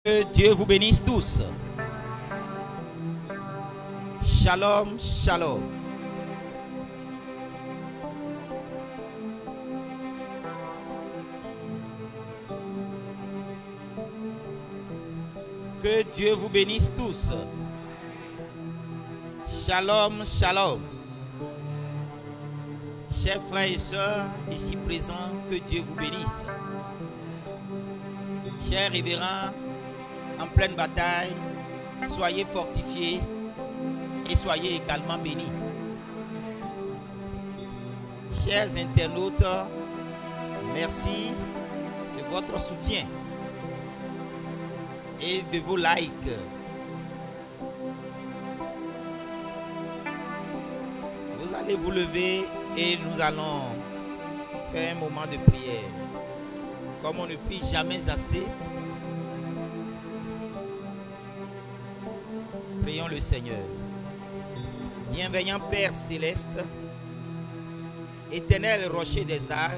Que Dieu vous bénisse tous. Shalom, shalom. Que Dieu vous bénisse tous. Shalom, shalom. Chers frères et sœurs ici présents, que Dieu vous bénisse. Chers révérends, en pleine bataille, soyez fortifiés et soyez également bénis. Chers internautes, merci de votre soutien et de vos likes. Vous allez vous lever et nous allons faire un moment de prière. Comme on ne prie jamais assez, prions le Seigneur. Bienveillant Père céleste, éternel rocher des âges,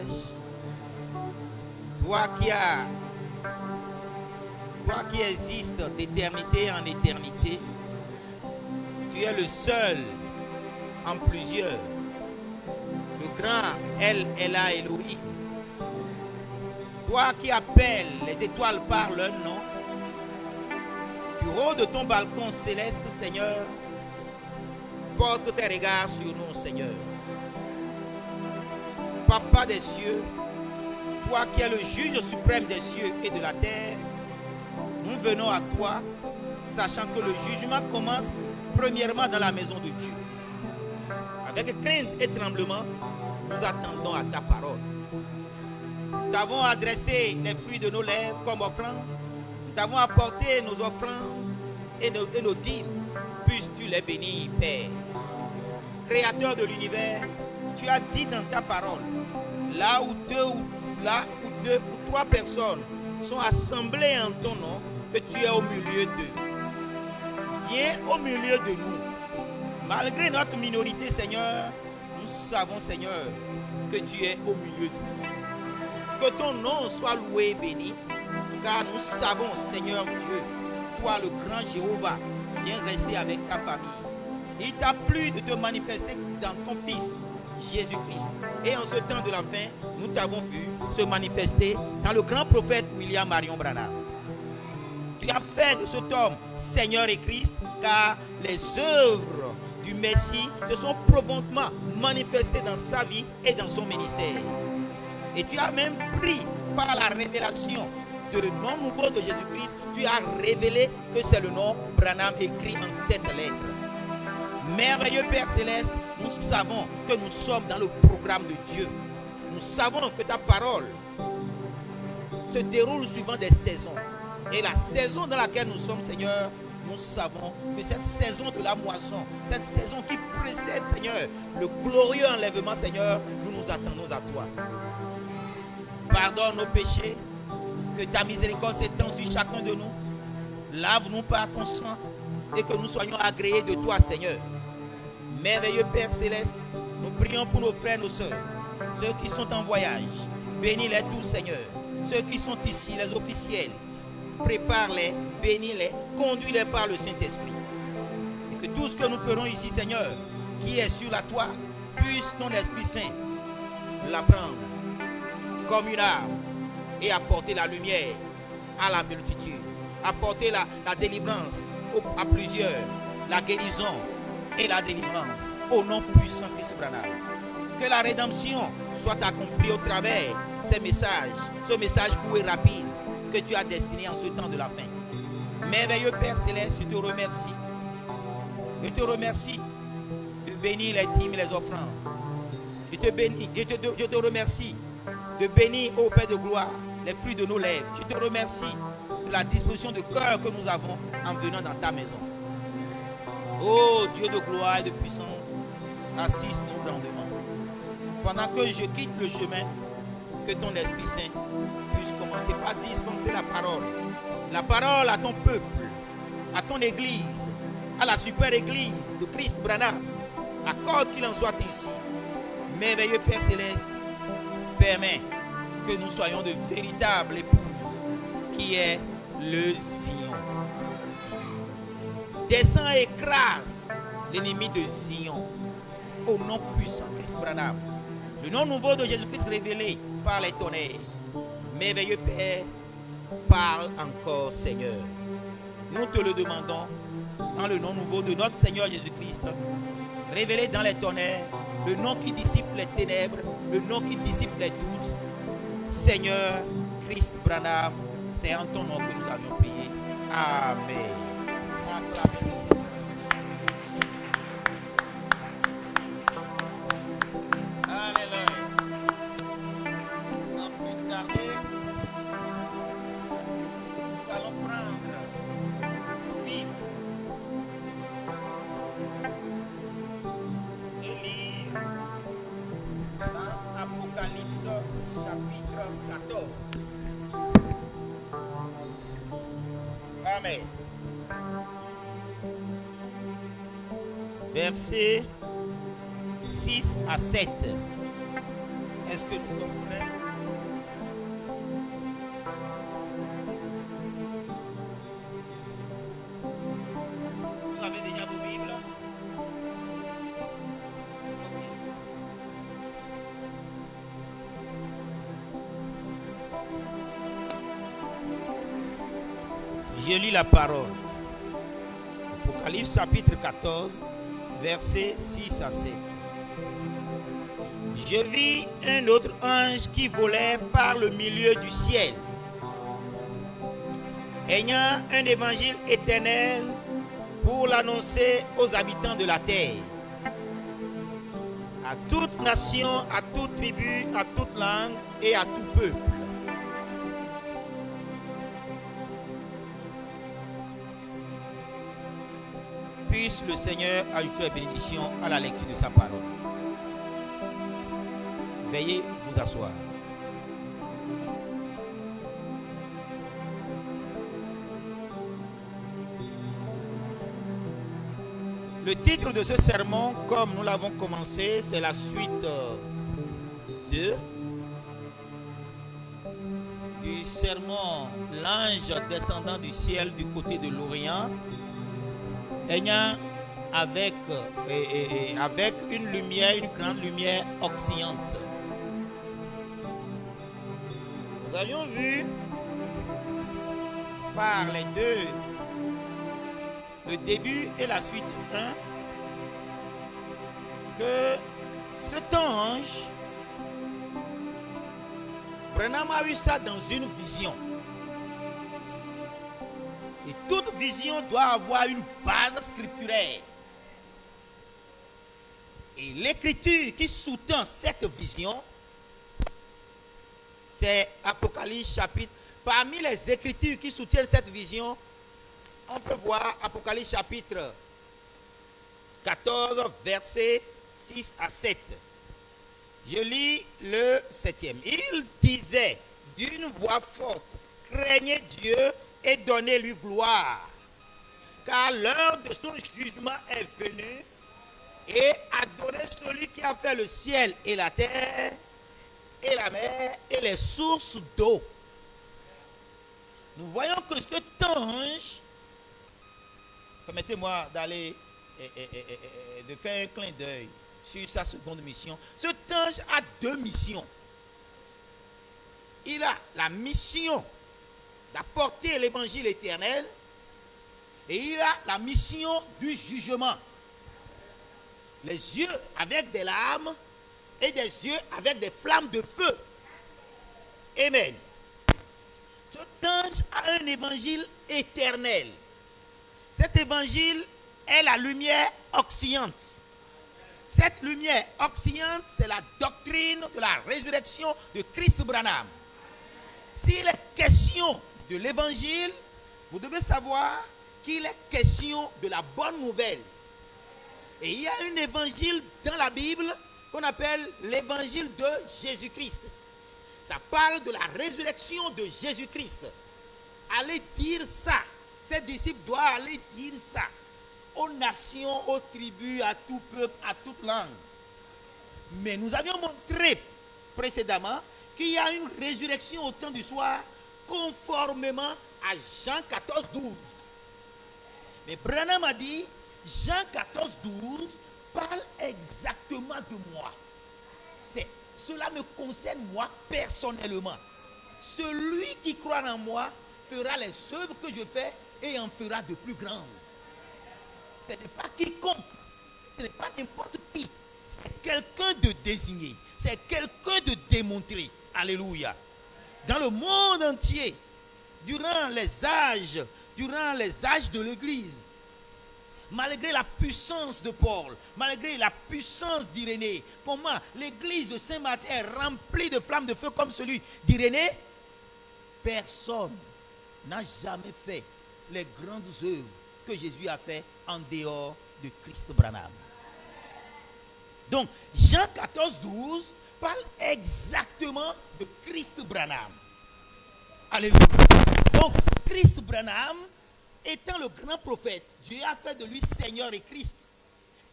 toi qui existes d'éternité en éternité, tu es le seul en plusieurs, le grand El Elohim. Toi qui appelles les étoiles par leur nom, du haut de ton balcon céleste, Seigneur, porte tes regards sur nous, Seigneur. Papa des cieux, toi qui es le juge suprême des cieux et de la terre, nous venons à toi, sachant que le jugement commence premièrement dans la maison de Dieu. Avec crainte et tremblement, nous attendons à ta parole. Nous t'avons adressé les fruits de nos lèvres comme offrande. Nous t'avons apporté nos offrandes et nos dîmes. Puisses-tu les bénir, Père. Créateur de l'univers, tu as dit dans ta parole, là où deux ou trois personnes sont assemblées en ton nom, que tu es au milieu d'eux. Viens au milieu de nous. Malgré notre minorité, Seigneur, nous savons, Seigneur, que tu es au milieu de nous. Que ton nom soit loué et béni, car nous savons, Seigneur Dieu, toi le grand Jéhovah, viens rester avec ta famille. Il t'a plu de te manifester dans ton Fils, Jésus-Christ. Et en ce temps de la fin, nous t'avons vu se manifester dans le grand prophète William Marion Branham. Tu as fait de cet homme Seigneur et Christ, car les œuvres du Messie se sont profondément manifestées dans sa vie et dans son ministère. Et tu as même pris par la révélation de le nom nouveau de Jésus-Christ, tu as révélé que c'est le nom Branham écrit en 7 lettres. Merveilleux Père Céleste, nous savons que nous sommes dans le programme de Dieu. Nous savons que ta parole se déroule suivant des saisons. Et la saison dans laquelle nous sommes, Seigneur, nous savons que cette saison de la moisson, cette saison qui précède, Seigneur, le glorieux enlèvement, Seigneur, nous nous attendons à toi. Pardonne nos péchés, que ta miséricorde s'étend sur chacun de nous. Lave-nous par ton sang et que nous soyons agréés de toi, Seigneur. Merveilleux Père Céleste, nous prions pour nos frères et nos sœurs, ceux qui sont en voyage. Bénis-les tous, Seigneur. Ceux qui sont ici, les officiels, prépare-les, bénis-les, conduis-les par le Saint-Esprit. Et que tout ce que nous ferons ici, Seigneur, qui est sur la toile, puisse ton Esprit Saint la prendre comme une arme et apporter la lumière à la multitude, apporter la délivrance à plusieurs, la guérison et la délivrance au nom puissant de Christ Branham. Que la rédemption soit accomplie au travers ces messages, ce message court et rapide que tu as destiné en ce temps de la fin. Merveilleux Père Céleste, je te remercie. Je te remercie de bénir les dîmes et les offrandes. Je te remercie de bénir, ô Père de gloire, les fruits de nos lèvres. Je te remercie de la disposition de cœur que nous avons en venant dans ta maison. Ô Dieu de gloire et de puissance, assiste-nous grandement. Pendant que je quitte le chemin, que ton Esprit Saint puisse commencer par dispenser la parole à ton peuple, à ton église, à la super église de Christ Branham. Accorde qu'il en soit ainsi. Merveilleux Père Céleste, permets que nous soyons de véritables épouses qui est le Zion. Descends et écrase l'ennemi de Zion. Au nom puissant de Christ Branham. Le nom nouveau de Jésus-Christ révélé par les tonnerres. Merveilleux Père, parle encore, Seigneur. Nous te le demandons dans le nom nouveau de notre Seigneur Jésus-Christ. Révélé dans les tonnerres, le nom qui dissipe les ténèbres, le nom qui dissipe les doutes. Seigneur Christ Branham, c'est en ton nom que nous avions prié. Amen. Acclamez-le. Alléluia. Sans plus tarder, nous allons prendre nos Bibles et lire dans Apocalypse chapitre 14. Amen. Versets 6 à 7. Est-ce que nous sommes prêts? Vous avez déjà vos Bibles? Je lis la parole. Apocalypse chapitre 14, versets 6 à 7. Je vis un autre ange qui volait par le milieu du ciel, ayant un évangile éternel pour l'annoncer aux habitants de la terre, à toute nation, à toute tribu, à toute langue et à tout peuple. Puisse le Seigneur ajouter la bénédiction à la lecture de sa parole. Veuillez vous asseoir. Le titre de ce sermon, comme nous l'avons commencé, c'est la suite du sermon L'ange descendant du ciel du côté de l'Orient, ayant avec une lumière, une grande lumière occidentale. Nous avions vu par les deux, le début et la suite 1, que cet ange, Branham a vu ça dans une vision. Et toute vision doit avoir une base scripturaire. Et l'écriture qui sous-tend cette vision, c'est Apocalypse chapitre. Parmi les écritures qui soutiennent cette vision, on peut voir Apocalypse chapitre 14, versets 6 à 7. Je lis le 7e. Il disait d'une voix forte, craignez Dieu et donnez-lui gloire, car l'heure de son jugement est venue, et adorez celui qui a fait le ciel et la terre, et la mer, et les sources d'eau. Nous voyons que cet ange, permettez-moi d'aller de faire un clin d'œil sur sa seconde mission. Cet ange a deux missions. Il a la mission d'apporter l'évangile éternel, et il a la mission du jugement. Les yeux avec des larmes et des yeux avec des flammes de feu. Amen. Cet ange a un évangile éternel. Cet évangile est la lumière occidentale. Cette lumière occidentale, c'est la doctrine de la résurrection de Christ Branham. S'il est question de l'évangile, vous devez savoir qu'il est question de la bonne nouvelle. Et il y a un évangile dans la Bible qu'on appelle l'évangile de Jésus-Christ. Ça parle de la résurrection de Jésus-Christ. Allez dire ça. Ses disciples doivent aller dire ça aux nations, aux tribus, à tout peuple, à toute langue. Mais nous avions montré précédemment qu'il y a une résurrection au temps du soir conformément à Jean 14, 12. Mais Branham a dit, Jean 14, 12 parle exactement de moi. Cela me concerne moi personnellement. Celui qui croit en moi fera les œuvres que je fais et en fera de plus grandes. Ce n'est pas quiconque, ce n'est pas n'importe qui. C'est quelqu'un de désigné, c'est quelqu'un de démontré. Alléluia. Dans le monde entier, durant les âges de l'Église, malgré la puissance de Paul, malgré la puissance d'Irénée, comment l'église de Saint-Martin est remplie de flammes de feu comme celui d'Irénée, personne n'a jamais fait les grandes œuvres que Jésus a fait en dehors de Christ Branham. Donc, Jean 14, 12 parle exactement de Christ Branham. Alléluia. Donc, Christ Branham, étant le grand prophète, Dieu a fait de lui Seigneur et Christ.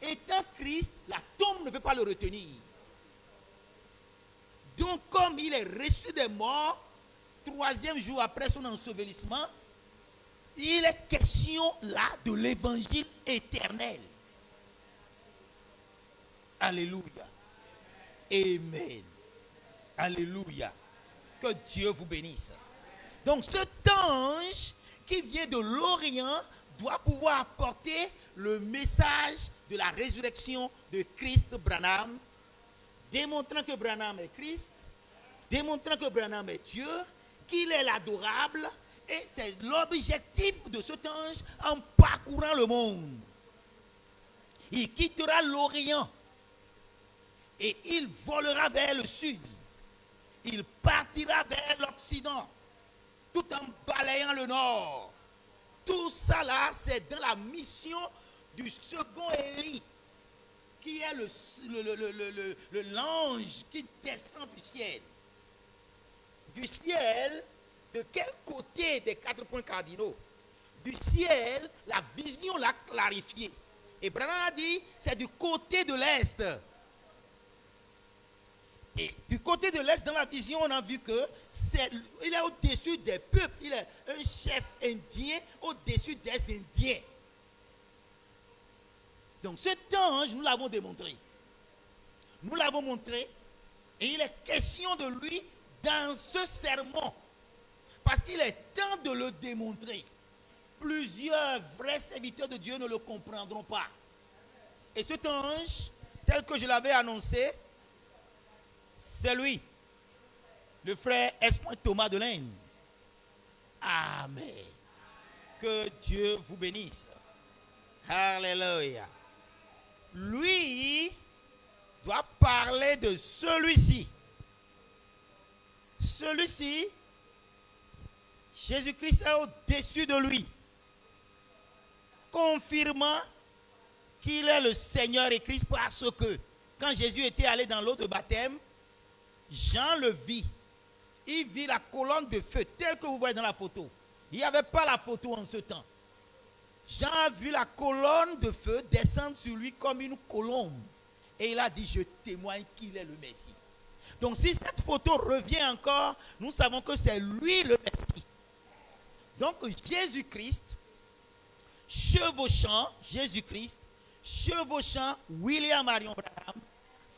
Étant Christ, la tombe ne peut pas le retenir. Donc, comme il est ressuscité des morts, 3e jour après son ensevelissement, il est question là de l'évangile éternel. Alléluia. Amen. Alléluia. Que Dieu vous bénisse. Donc, cet ange qui vient de l'Orient doit pouvoir apporter le message de la résurrection de Christ Branham, démontrant que Branham est Christ, démontrant que Branham est Dieu, qu'il est l'adorable, et c'est l'objectif de cet ange en parcourant le monde. Il quittera l'Orient et il volera vers le sud. Il partira vers l'Occident, tout en balayant le nord. Tout ça là, c'est dans la mission du second Élie, qui est l'ange qui descend du ciel. Du ciel, de quel côté des 4 points cardinaux? Du ciel, la vision l'a clarifié. Et Branham a dit, c'est du côté de l'Est. Et du côté de l'Est, dans la vision, on a vu que il est au-dessus des peuples. Il est un chef indien au-dessus des Indiens. Donc cet ange, nous l'avons démontré. Nous l'avons montré. Et il est question de lui dans ce sermon. Parce qu'il est temps de le démontrer. Plusieurs vrais serviteurs de Dieu ne le comprendront pas. Et cet ange, tel que je l'avais annoncé, c'est lui, le frère S. Thomas de l'Inde. Amen. Que Dieu vous bénisse. Alléluia. Lui doit parler de celui-ci. Celui-ci, Jésus-Christ est au-dessus de lui, confirmant qu'il est le Seigneur et Christ, parce que quand Jésus était allé dans l'eau de baptême, Jean le vit. Il vit la colonne de feu telle que vous voyez dans la photo. Il n'y avait pas la photo en ce temps. Jean a vu la colonne de feu descendre sur lui comme une colombe. Et il a dit, je témoigne qu'il est le Messie. Donc si cette photo revient encore, nous savons que c'est lui le Messie. Donc Jésus-Christ, chevauchant William Marion Branham,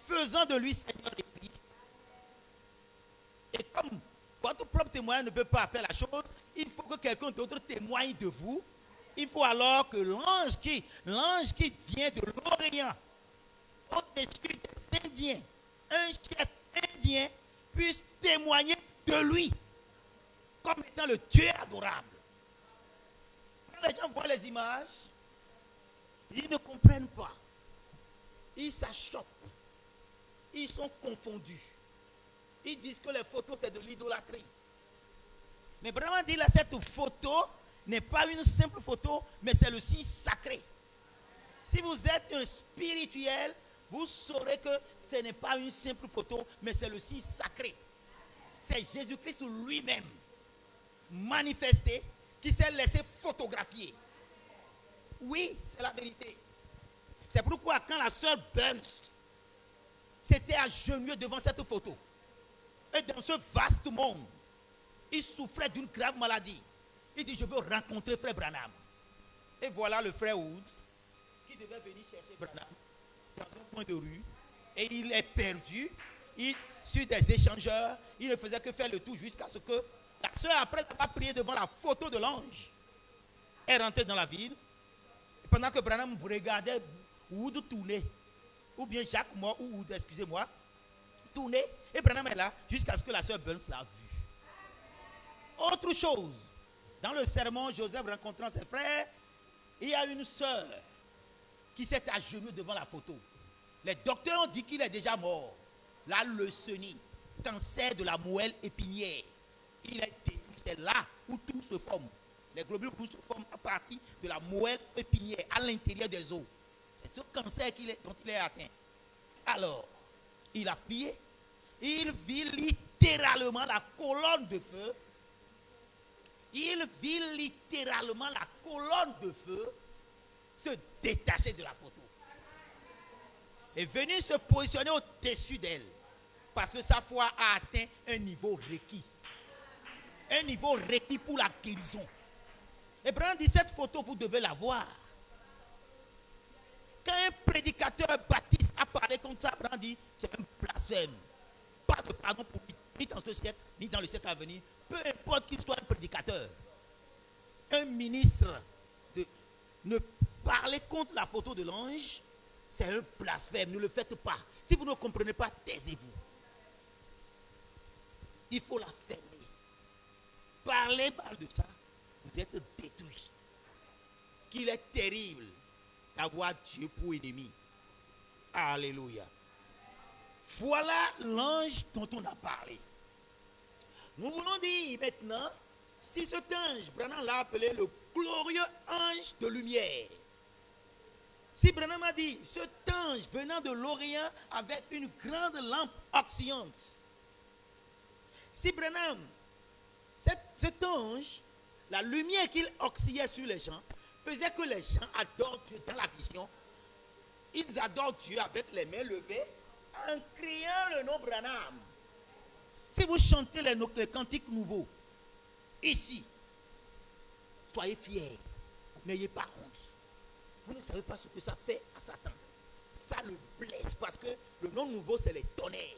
faisant de lui Seigneur et Christ. Et comme votre propre témoin ne peut pas faire la chose, il faut que quelqu'un d'autre témoigne de vous. Il faut alors que l'ange qui vient de l'Orient, au-dessus des Indiens, un chef indien, puisse témoigner de lui comme étant le Dieu adorable. Quand les gens voient les images, ils ne comprennent pas. Ils s'achoppent. Ils sont confondus. Ils disent que les photos c'est de l'idolâtrie. Mais vraiment dit là, cette photo n'est pas une simple photo, mais c'est le signe sacré. Si vous êtes un spirituel, vous saurez que ce n'est pas une simple photo, mais c'est le signe sacré. C'est Jésus-Christ lui-même, manifesté, qui s'est laissé photographier. Oui, c'est la vérité. C'est pourquoi quand la sœur Burns s'était agenouillée devant cette photo, et dans ce vaste monde, il souffrait d'une grave maladie. Il dit, je veux rencontrer frère Branham. Et voilà le frère Wood qui devait venir chercher Branham dans un coin de rue. Et il est perdu. Sur des échangeurs, il ne faisait que faire le tour jusqu'à ce que la soeur, après avoir prié devant la photo de l'ange, est rentrée dans la ville. Et pendant que Branham regardait Wood tourner, ou bien Jacques Moore, ou Wood, excusez-moi, tourner, et Branham est là jusqu'à ce que la soeur Burns l'a vu. Autre chose, dans le sermon, Joseph rencontrant ses frères, il y a une soeur qui s'est agenouillée devant la photo. Les docteurs ont dit qu'il est déjà mort. La leucémie, cancer de la moelle épinière. Il est détruit. C'est là où tout se forme. Les globules rouges se forment à partir de la moelle épinière, à l'intérieur des os. C'est ce cancer dont il est atteint. Alors, il a prié. Il vit littéralement la colonne de feu. Il vit littéralement la colonne de feu se détacher de la photo. Est venu se positionner au-dessus d'elle. Parce que sa foi a atteint un niveau requis. Un niveau requis pour la guérison. Et Branham dit, cette photo, vous devez la voir. Quand un prédicateur baptiste a parlé comme ça, Branham dit, c'est un blasphème. Pas de pardon pour lui, ni dans ce siècle, ni dans le siècle à venir. Peu importe qu'il soit un prédicateur. Un ministre, ne parler contre la photo de l'ange, c'est un blasphème, ne le faites pas. Si vous ne comprenez pas, taisez-vous. Il faut la fermer. Parlez mal de ça, vous êtes détruits. Qu'il est terrible d'avoir Dieu pour ennemi. Alléluia. Voilà l'ange dont on a parlé. Nous voulons dire maintenant, si cet ange, Branham l'a appelé le glorieux ange de lumière. Si Branham a dit, cet ange venant de l'Orient avec une grande lampe oxydante. Si Branham, cet ange, la lumière qu'il oxydait sur les gens, faisait que les gens adorent Dieu dans la vision. Ils adorent Dieu avec les mains levées en criant le nom Branham. Si vous chantez les cantiques nouveaux, ici, soyez fiers, n'ayez pas honte. Vous ne savez pas ce que ça fait à Satan. Ça le blesse parce que le nom nouveau, c'est les tonnerres.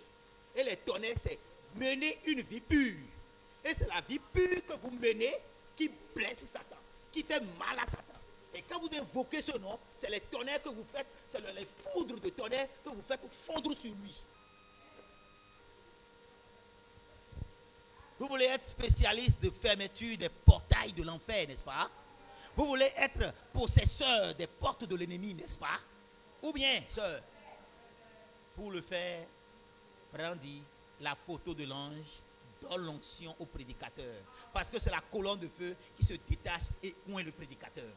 Et les tonnerres, c'est mener une vie pure. Et c'est la vie pure que vous menez qui blesse Satan, qui fait mal à Satan. Et quand vous invoquez ce nom, c'est les tonnerres que vous faites, c'est les foudres de tonnerres que vous faites fondre sur lui. Vous voulez être spécialiste de fermeture des portails de l'enfer, n'est-ce pas? Vous voulez être possesseur des portes de l'ennemi, n'est-ce pas? Ou bien, sœur, pour le faire, prendez la photo de l'ange, donne l'onction au prédicateur. Parce que c'est la colonne de feu qui se détache et oint le prédicateur.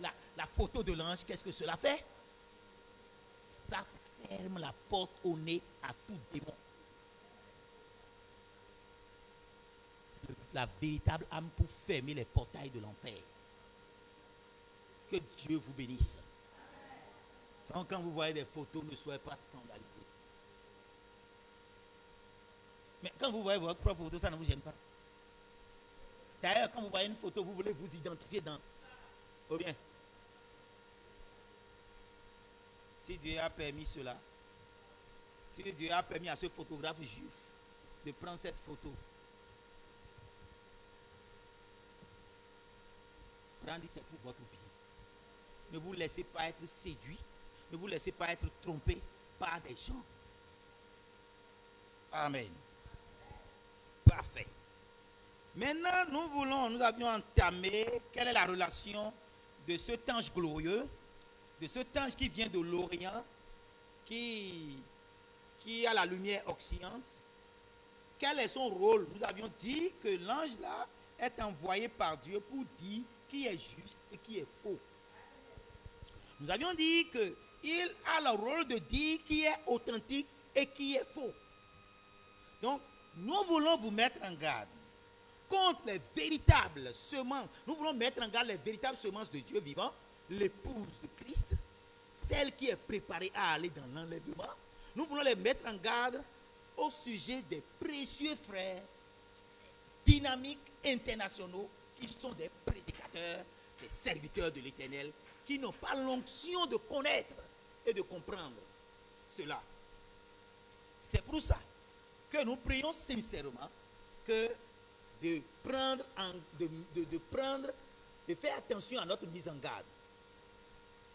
La photo de l'ange, qu'est-ce que cela fait? Ça ferme la porte au nez à tout démon. La véritable âme pour fermer les portails de l'enfer. Que Dieu vous bénisse. Donc, quand vous voyez des photos, ne soyez pas scandalisés. Mais quand vous voyez votre propre photo, ça ne vous gêne pas. D'ailleurs, quand vous voyez une photo, vous voulez vous identifier dans. Ou bien, si Dieu a permis cela, si Dieu a permis à ce photographe juif de prendre cette photo, prendre c'est pour votre bien. Ne vous laissez pas être séduit, ne vous laissez pas être trompé par des gens. Amen. Parfait. Maintenant, nous avions entamé quelle est la relation de cet ange glorieux, de cet ange qui vient de l'Orient, qui a la lumière oxydante. Quel est son rôle? Nous avions dit que l'ange là est envoyé par Dieu pour dire qui est juste et qui est faux. Nous avions dit qu'il a le rôle de dire qui est authentique et qui est faux. Donc, nous voulons vous mettre en garde contre les véritables semences. Nous voulons mettre en garde les véritables semences de Dieu vivant, l'épouse de Christ, celle qui est préparée à aller dans l'enlèvement. Nous voulons les mettre en garde au sujet des précieux frères dynamiques internationaux qui sont des prédicateurs, des serviteurs de l'Éternel qui n'ont pas l'onction de connaître et de comprendre cela. C'est pour ça que nous prions sincèrement que de faire attention à notre mise en garde.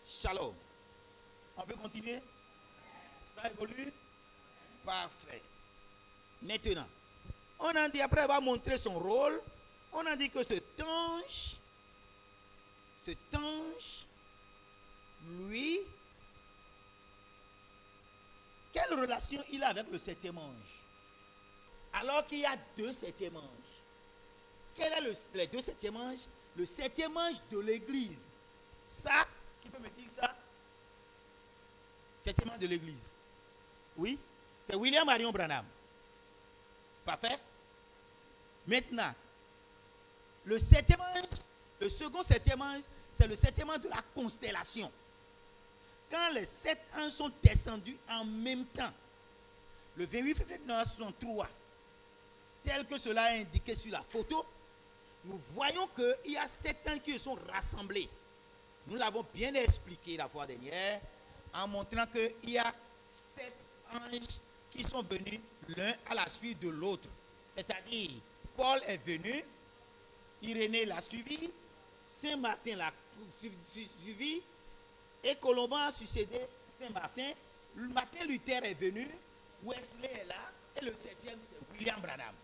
Shalom. On peut continuer? Ça évolue? Parfait. Maintenant, on a dit, après avoir montré son rôle, on a dit que cet ange, lui, quelle relation il a avec le septième ange? Alors qu'il y a deux septièmes anges. Quels sont les deux septièmes anges? Le septième ange de l'église. Ça, qui peut me dire ça? Septième ange de l'église. Oui, c'est William Marion Branham. Parfait. Maintenant, le septième ange, le second septième ange, c'est le septième ange de la constellation. Quand les 7 anges sont descendus en même temps, le 28 février 1963, tel que cela est indiqué sur la photo, nous voyons qu'il y a 7 anges qui sont rassemblés. Nous l'avons bien expliqué la fois dernière, en montrant qu'il y a 7 anges qui sont venus l'un à la suite de l'autre. C'est-à-dire, Paul est venu, Irénée l'a suivi, Saint-Martin l'a suivi, et Colomban a succédé Saint-Martin. Martin Luther est venu, Wesley est là, et le 7e c'est William Branham.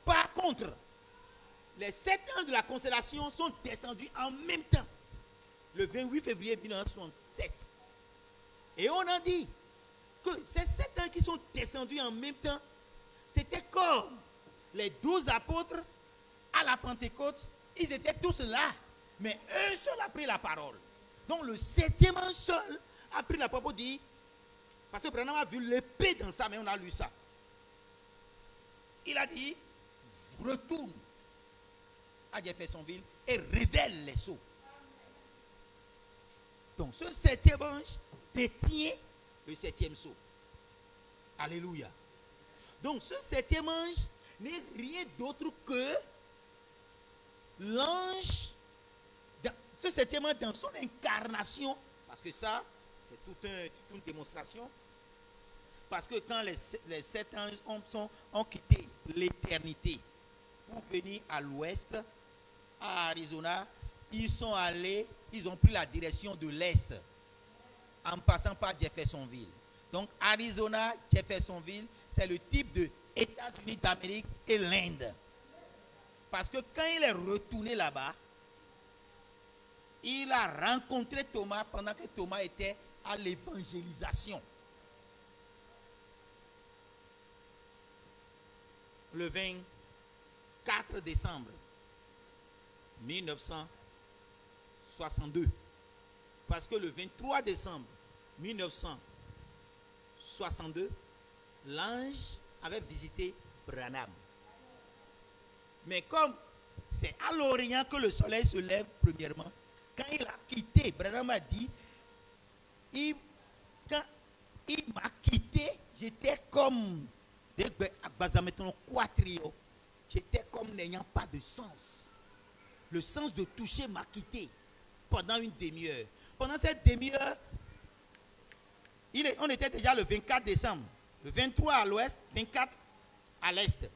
Par contre, les 7 anges de la constellation sont descendus en même temps, le 28 février 1967. Et on a dit que ces 7 anges qui sont descendus en même temps, c'était comme les 12 apôtres à la Pentecôte, ils étaient tous là, mais un seul a pris la parole. Donc le 7e ange seul a pris la parole pour dire, parce que Branham a vu l'épée dans sa main, on a lu ça. Il a dit, retourne à Jeffersonville et révèle les sceaux. Donc ce 7e ange détient le 7e sceau. Alléluia. Donc ce 7e ange n'est rien d'autre que l'ange, ce 7e ange dans son incarnation, parce que ça, c'est toute une démonstration, parce que quand les 7 anges ont quitté l'éternité pour venir à l'ouest, à Arizona, ils sont allés, ils ont pris la direction de l'est, en passant par Jeffersonville. Donc Arizona, Jeffersonville, c'est le type de États-Unis d'Amérique et l'Inde. Parce que quand il est retourné là-bas, il a rencontré Thomas pendant que Thomas était à l'évangélisation. Le 24 décembre 1962. Parce que le 23 décembre 1962, l'ange avait visité Branham. Mais comme c'est à l'Orient que le soleil se lève premièrement, quand il a quitté, Branham a dit, quand il m'a quitté, j'étais comme, j'étais comme n'ayant pas de sens. Le sens de toucher m'a quitté pendant une demi-heure. Pendant cette demi-heure, on était déjà le 24 décembre, le 23 à l'ouest, 24 à l'est.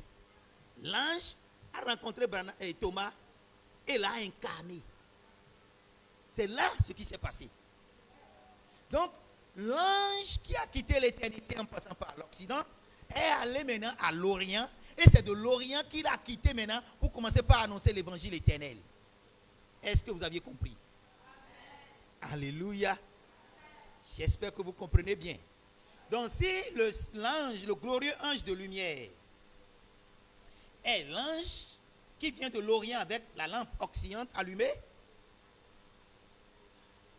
L'ange a rencontré Thomas et l'a incarné. C'est là ce qui s'est passé. Donc, l'ange qui a quitté l'éternité en passant par l'Occident est allé maintenant à l'Orient. Et c'est de l'Orient qu'il a quitté maintenant pour commencer par annoncer l'évangile éternel. Est-ce que vous aviez compris? Amen. Alléluia. J'espère que vous comprenez bien. Donc si l'ange, le glorieux ange de lumière, est l'ange qui vient de l'Orient avec la lampe occidentale allumée,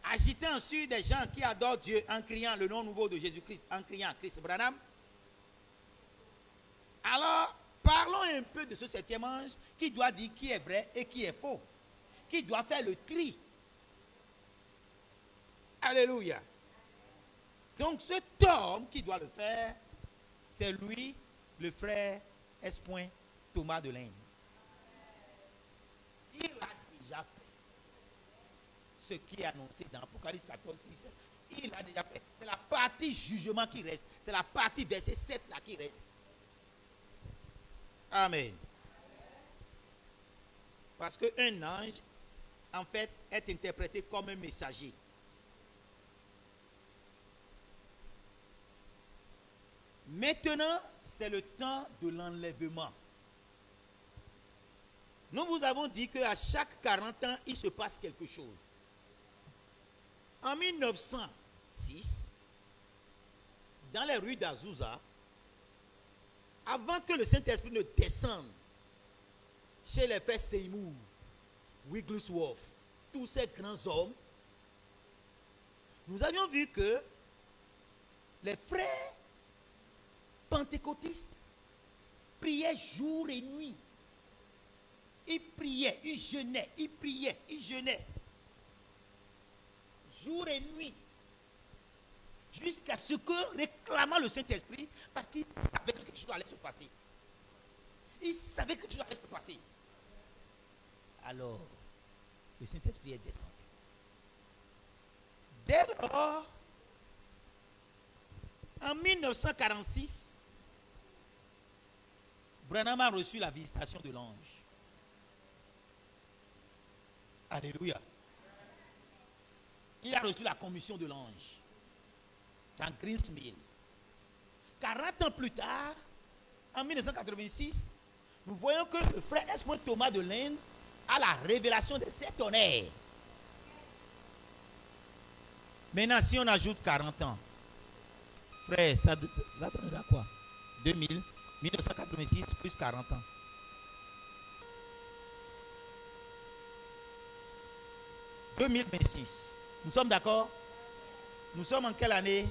agitant sur des gens qui adorent Dieu en criant le nom nouveau de Jésus-Christ, en criant Christ Branham, alors parlons un peu de ce 7e ange qui doit dire qui est vrai et qui est faux, qui doit faire le tri. Alléluia. Donc cet homme qui doit le faire, c'est lui, le frère S. Thomas de l'Inde. Il l'a déjà fait. ce qui est annoncé dans Apocalypse 14, 6. Il a déjà fait. C'est la partie jugement qui reste. C'est la partie verset 7 là qui reste. Amen. Parce qu'un ange, en fait, est interprété comme un messager. Maintenant, c'est le temps de l'enlèvement. Nous vous avons dit qu'à chaque 40 ans, il se passe quelque chose. En 1906, dans les rues d'Azusa, avant que le Saint-Esprit ne descende chez les frères Seymour, Wigglesworth, tous ces grands hommes, nous avions vu que les frères pentecôtistes priaient jour et nuit. Ils priaient, ils jeûnaient, ils priaient, ils jeûnaient. Jour et nuit. Jusqu'à ce que, réclamant le Saint-Esprit, parce qu'ils savaient que quelque chose allait se passer. Ils savaient que quelque chose allait se passer. Alors, le Saint-Esprit est descendu. Dès lors, en 1946, Branham a reçu la visitation de l'ange. Alléluia. Il a reçu la commission de l'ange dans Greensmill. 40 ans plus tard, en 1986, nous voyons que le frère S. Thomas de l'Inde a la révélation de cet honneur. Maintenant, si on ajoute 40 ans, frère, ça donnera quoi? 1986 plus 40 ans. « 2026. Nous sommes d'accord? Nous sommes en quelle année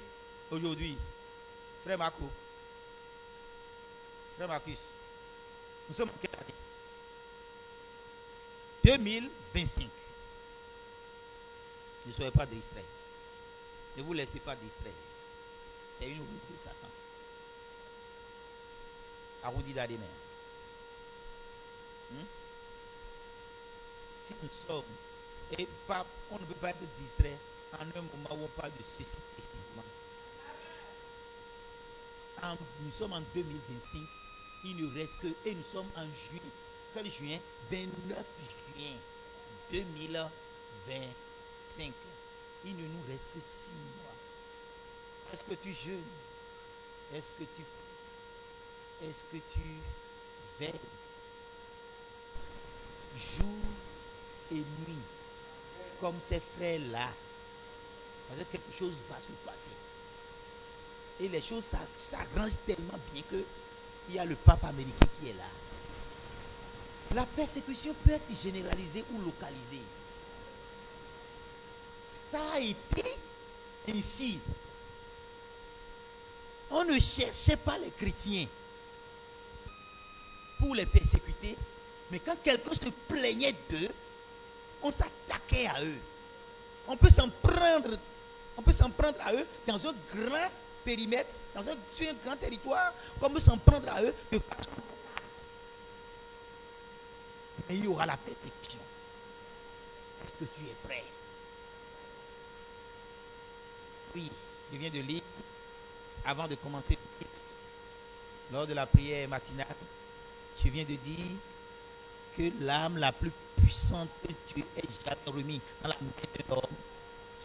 aujourd'hui? Frère Marco. Frère Marcus. Nous sommes en quelle année? 2025. Ne soyez pas distraits. Ne vous laissez pas distraire. C'est une route de Satan. Arrondi d'Adémer. Si nous sommes, et pas, on ne peut pas être distrait en un moment où on parle de ceci précisément. Nous sommes en 2025, il ne reste que, et nous sommes en juin, quel juin? 29 juin 2025. Il ne nous reste que 6 mois. Est-ce que tu jeûnes? Est-ce que tu veilles jour et nuit comme ces frères-là? Parce que quelque chose va se passer. Et les choses s'arrangent tellement bien que il y a le pape américain qui est là. La persécution peut être généralisée ou localisée. Ça a été ainsi. On ne cherchait pas les chrétiens pour les persécuter, mais quand quelqu'un se plaignait d'eux, on s'attaquait à eux. On peut s'en prendre à eux dans un grand périmètre, sur un grand territoire, comme on peut s'en prendre à eux de façon. Mais il y aura la persécution. Est-ce que tu es prêt? Oui, je viens de lire, avant de commencer, lors de la prière matinale, je viens de dire que l'âme la plus puissante que Dieu ait jamais remise dans la main de l'homme,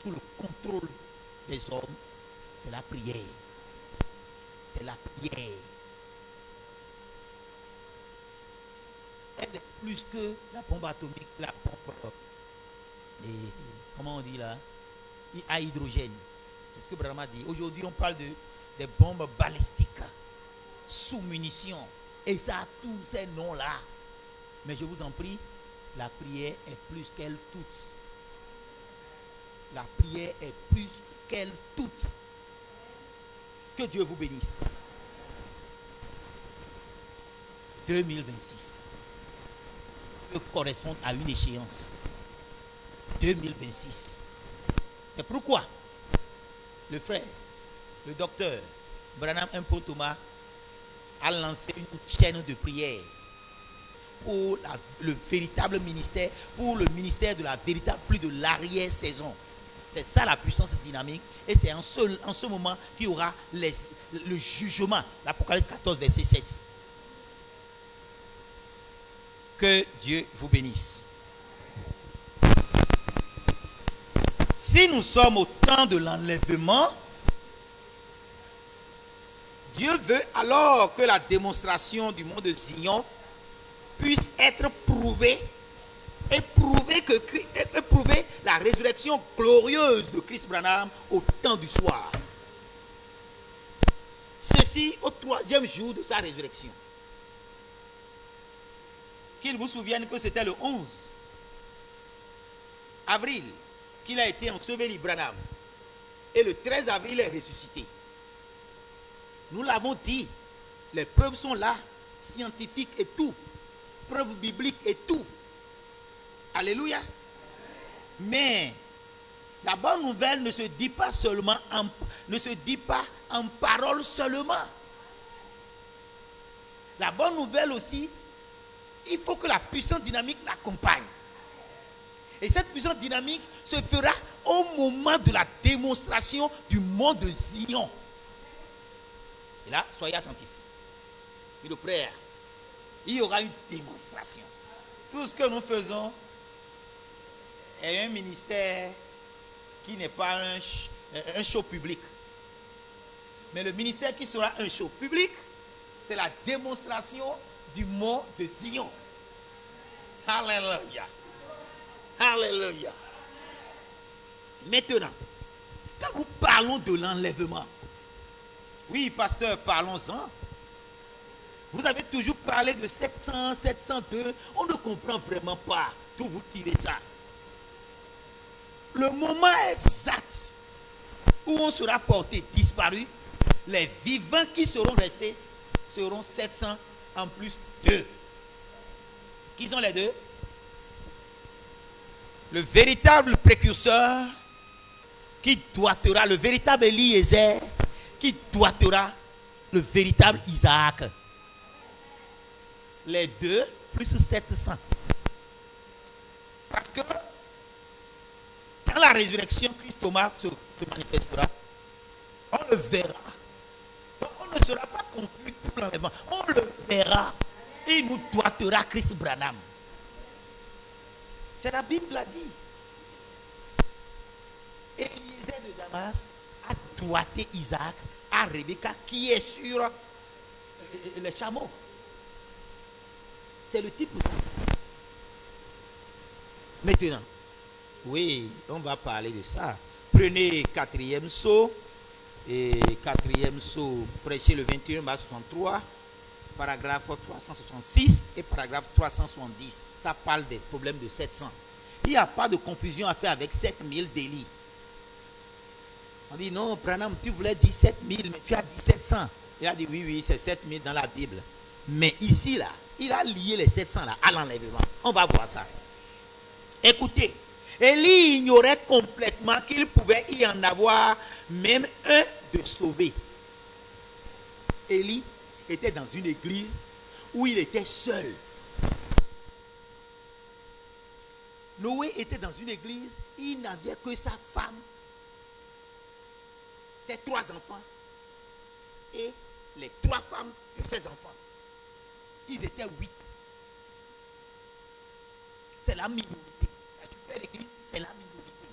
sous le contrôle des hommes, c'est la prière. C'est la prière. Elle est plus que la bombe atomique, la bombe, comment on dit là, à hydrogène. C'est ce que Branham a dit. Aujourd'hui, on parle des bombes balistiques sous munitions. Et ça a tous ces noms-là. Mais je vous en prie, la prière est plus qu'elles toutes. La prière est plus qu'elles toutes. Que Dieu vous bénisse. 2026 peut correspondre à une échéance. 2026. C'est pourquoi le frère, le docteur Branham M. Thomas a lancé une chaîne de prière pour le véritable ministère, pour le ministère de la véritable pluie de l'arrière-saison. C'est ça la puissance dynamique. Et c'est en ce moment qu'il y aura le jugement. L'Apocalypse 14, verset 7. Que Dieu vous bénisse. Si nous sommes au temps de l'enlèvement, Dieu veut alors que la démonstration du mont de Zion puisse être prouvée et prouver la résurrection glorieuse de Christ Branham au temps du soir. Ceci au 3e jour de sa résurrection. Qu'il vous souvienne que c'était le 11 avril qu'il a été enseveli, Branham. Et le 13 avril, il est ressuscité. Nous l'avons dit, les preuves sont là, scientifiques et tout, preuves bibliques et tout. Alléluia. Mais la bonne nouvelle ne se dit pas seulement en parole seulement. La bonne nouvelle aussi, il faut que la puissance dynamique l'accompagne. Et cette puissance dynamique se fera au moment de la démonstration du mont de Zion. Et là, soyez attentifs. Une prière. Il y aura une démonstration. Tout ce que nous faisons est un ministère qui n'est pas un show public. Mais le ministère qui sera un show public, c'est la démonstration du mont de Zion. Alléluia. Alléluia. Maintenant, quand nous parlons de l'enlèvement, oui, pasteur, parlons-en. Vous avez toujours parlé de 700, 702. On ne comprend vraiment pas d'où vous tirez ça. Le moment exact où on sera porté disparu, les vivants qui seront restés seront 700 en plus 2. Qui sont les 2? Le véritable précurseur qui doitera, le véritable Eliezer qui doitera le véritable Isaac. Les 2 plus 700. Parce que dans la résurrection, Christ Thomas se manifestera. On le verra. Donc on ne sera pas conclu pour l'enlèvement. On le verra. Et il nous doitera Christ Branham. C'est la Bible l'a dit. Eliezer de Damas a doité Isaac à Rebecca qui est sur les chameaux. C'est le type pour ça. Maintenant, oui, on va parler de ça. Prenez 4e saut. Et 4e saut, prêché le 21 mars 63, paragraphe 366 et paragraphe 370. Ça parle des problèmes de 700. Il n'y a pas de confusion à faire avec 7000 délits. On dit non, Branham, tu voulais dire 7000, mais tu as dit 700. Il a dit oui, c'est 7000 dans la Bible. Mais ici, là, il a lié les 700 là à l'enlèvement. On va voir ça. Écoutez, Élie ignorait complètement qu'il pouvait y en avoir même un de sauvé. Élie était dans une église où il était seul. Noé était dans une église, il n'avait que sa femme, ses 3 enfants et les 3 femmes de ses enfants. Ils étaient 8. C'est la minorité. La super église, c'est la minorité.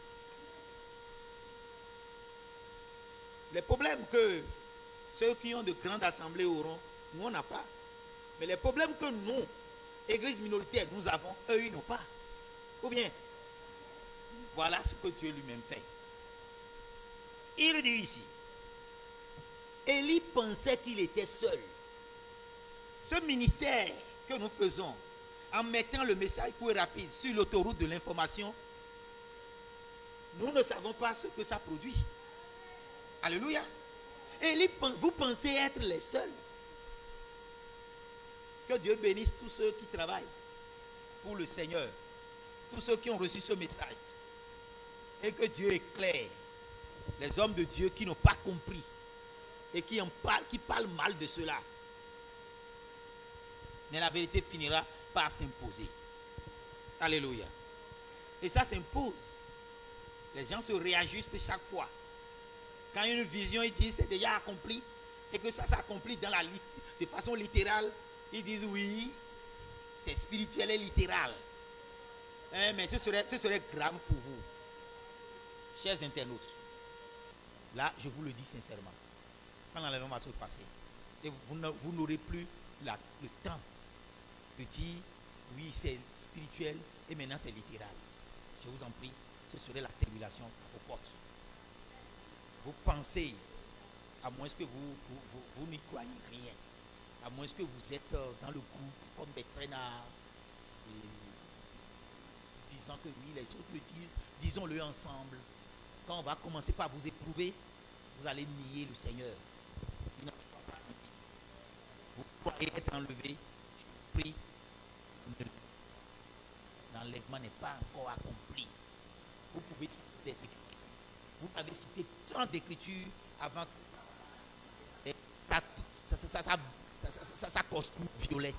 Les problèmes que ceux qui ont de grandes assemblées auront, nous on n'a pas. Mais les problèmes que nous, églises minoritaires, nous avons, eux ils n'ont pas. Ou bien, voilà ce que Dieu lui-même fait. Il dit ici, Élie pensait qu'il était seul. Ce ministère que nous faisons, en mettant le message court et rapide sur l'autoroute de l'information, nous ne savons pas ce que ça produit. Alléluia. Élie, vous pensez être les seuls. Que Dieu bénisse tous ceux qui travaillent pour le Seigneur. Tous ceux qui ont reçu ce message. Et que Dieu éclaire les hommes de Dieu qui n'ont pas compris et qui parlent mal de cela. Mais la vérité finira par s'imposer. Alléluia. Et ça s'impose. Les gens se réajustent chaque fois. Quand une vision, ils disent c'est déjà accompli et que ça s'accomplit de façon littérale, ils disent oui, c'est spirituel et littéral. Mais ce serait grave pour vous, chers internautes. Là, je vous le dis sincèrement. Quand l'enlèvement va se passer, et vous n'aurez plus le temps de dire oui, c'est spirituel et maintenant c'est littéral. Je vous en prie, ce serait la tribulation à vos portes. Vous pensez, à moins que vous n'y croyez rien, à moins que vous êtes dans le groupe comme des traînards, disant que oui, les autres le disent, disons-le ensemble. Quand on va commencer par vous éprouver, vous allez nier le Seigneur. Vous croyez être enlevé, je prie, l'enlèvement n'est pas encore accompli. Vous pouvez citer des écritures. Vous avez cité tant d'écritures avant que ça costume violette.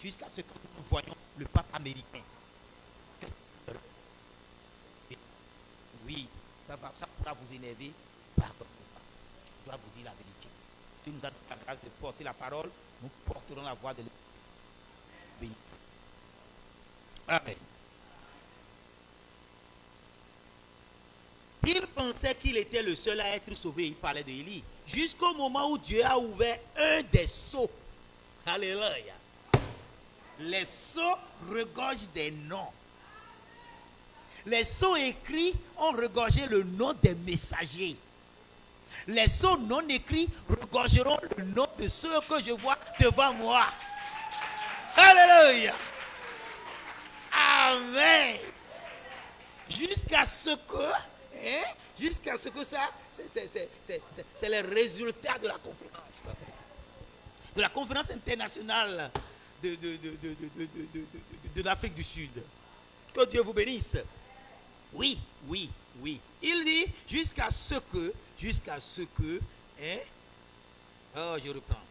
Jusqu'à ce que nous voyons le pape américain. Oui, ça pourra vous énerver. Pardon. Je dois vous dire la vérité. Si nous avons la grâce de porter la parole, nous porterons la voix de l'évangile. Amen. Il pensait qu'il était le seul à être sauvé. Il parlait d'Élie. Jusqu'au moment où Dieu a ouvert un des sceaux. Alléluia. Les sceaux regorgent des noms. Les sceaux écrits ont regorgé le nom des messagers. Les sceaux non écrits regorgeront le nom de ceux que je vois devant moi. Alléluia. Amen. Jusqu'à ce que ça, c'est les résultats de la conférence. De la conférence internationale de l'Afrique du Sud. Que Dieu vous bénisse. Oui. Il dit jusqu'à ce que, je reprends.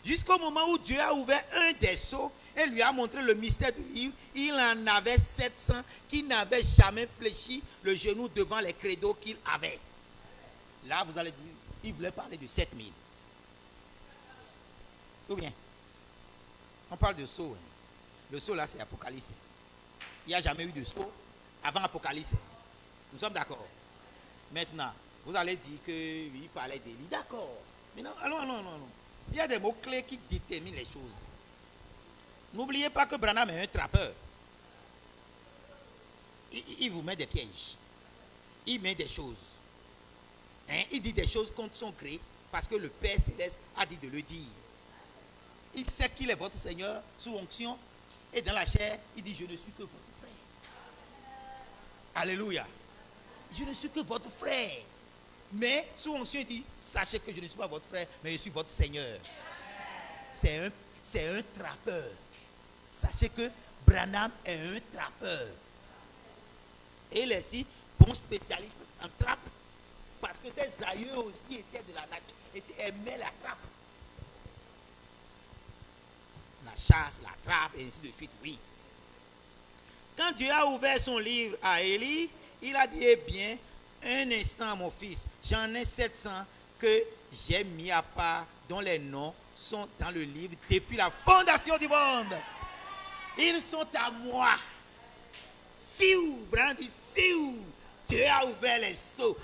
Jusqu'au moment où Dieu a ouvert un des sceaux et lui a montré le mystère du livre, il en avait 700 qui n'avaient jamais fléchi le genou devant les credos qu'il avait. Là, vous allez dire, il voulait parler de 7000. Ou bien, on parle de sceau. Le sceau là, c'est Apocalypse. Il n'y a jamais eu de sceau avant Apocalypse. Nous sommes d'accord. Maintenant, vous allez dire qu'il parlait d'Élie. D'accord. Mais non, allons. Il y a des mots-clés qui déterminent les choses. N'oubliez pas que Branham est un trappeur. Il vous met des pièges. Il met des choses. Il dit des choses contre son gré parce que le Père Céleste a dit de le dire. Il sait qu'il est votre Seigneur sous onction et dans la chair, il dit je ne suis que votre frère. Alléluia. Je ne suis que votre frère. Mais sous onction, il dit sachez que je ne suis pas votre frère, mais je suis votre Seigneur. C'est un trappeur. Sachez que Branham est un trappeur. Et il est si bon spécialiste en trappe parce que ses aïeux aussi étaient de la nature, aimaient la trappe. La chasse, la trappe, et ainsi de suite, oui. Quand Dieu a ouvert son livre à Élie, il a dit, eh bien, un instant, mon fils, j'en ai 700 que j'ai mis à part, dont les noms sont dans le livre depuis la fondation du monde. Ils sont à moi. Fiou, Brandi, fiou. Dieu a ouvert les sceaux.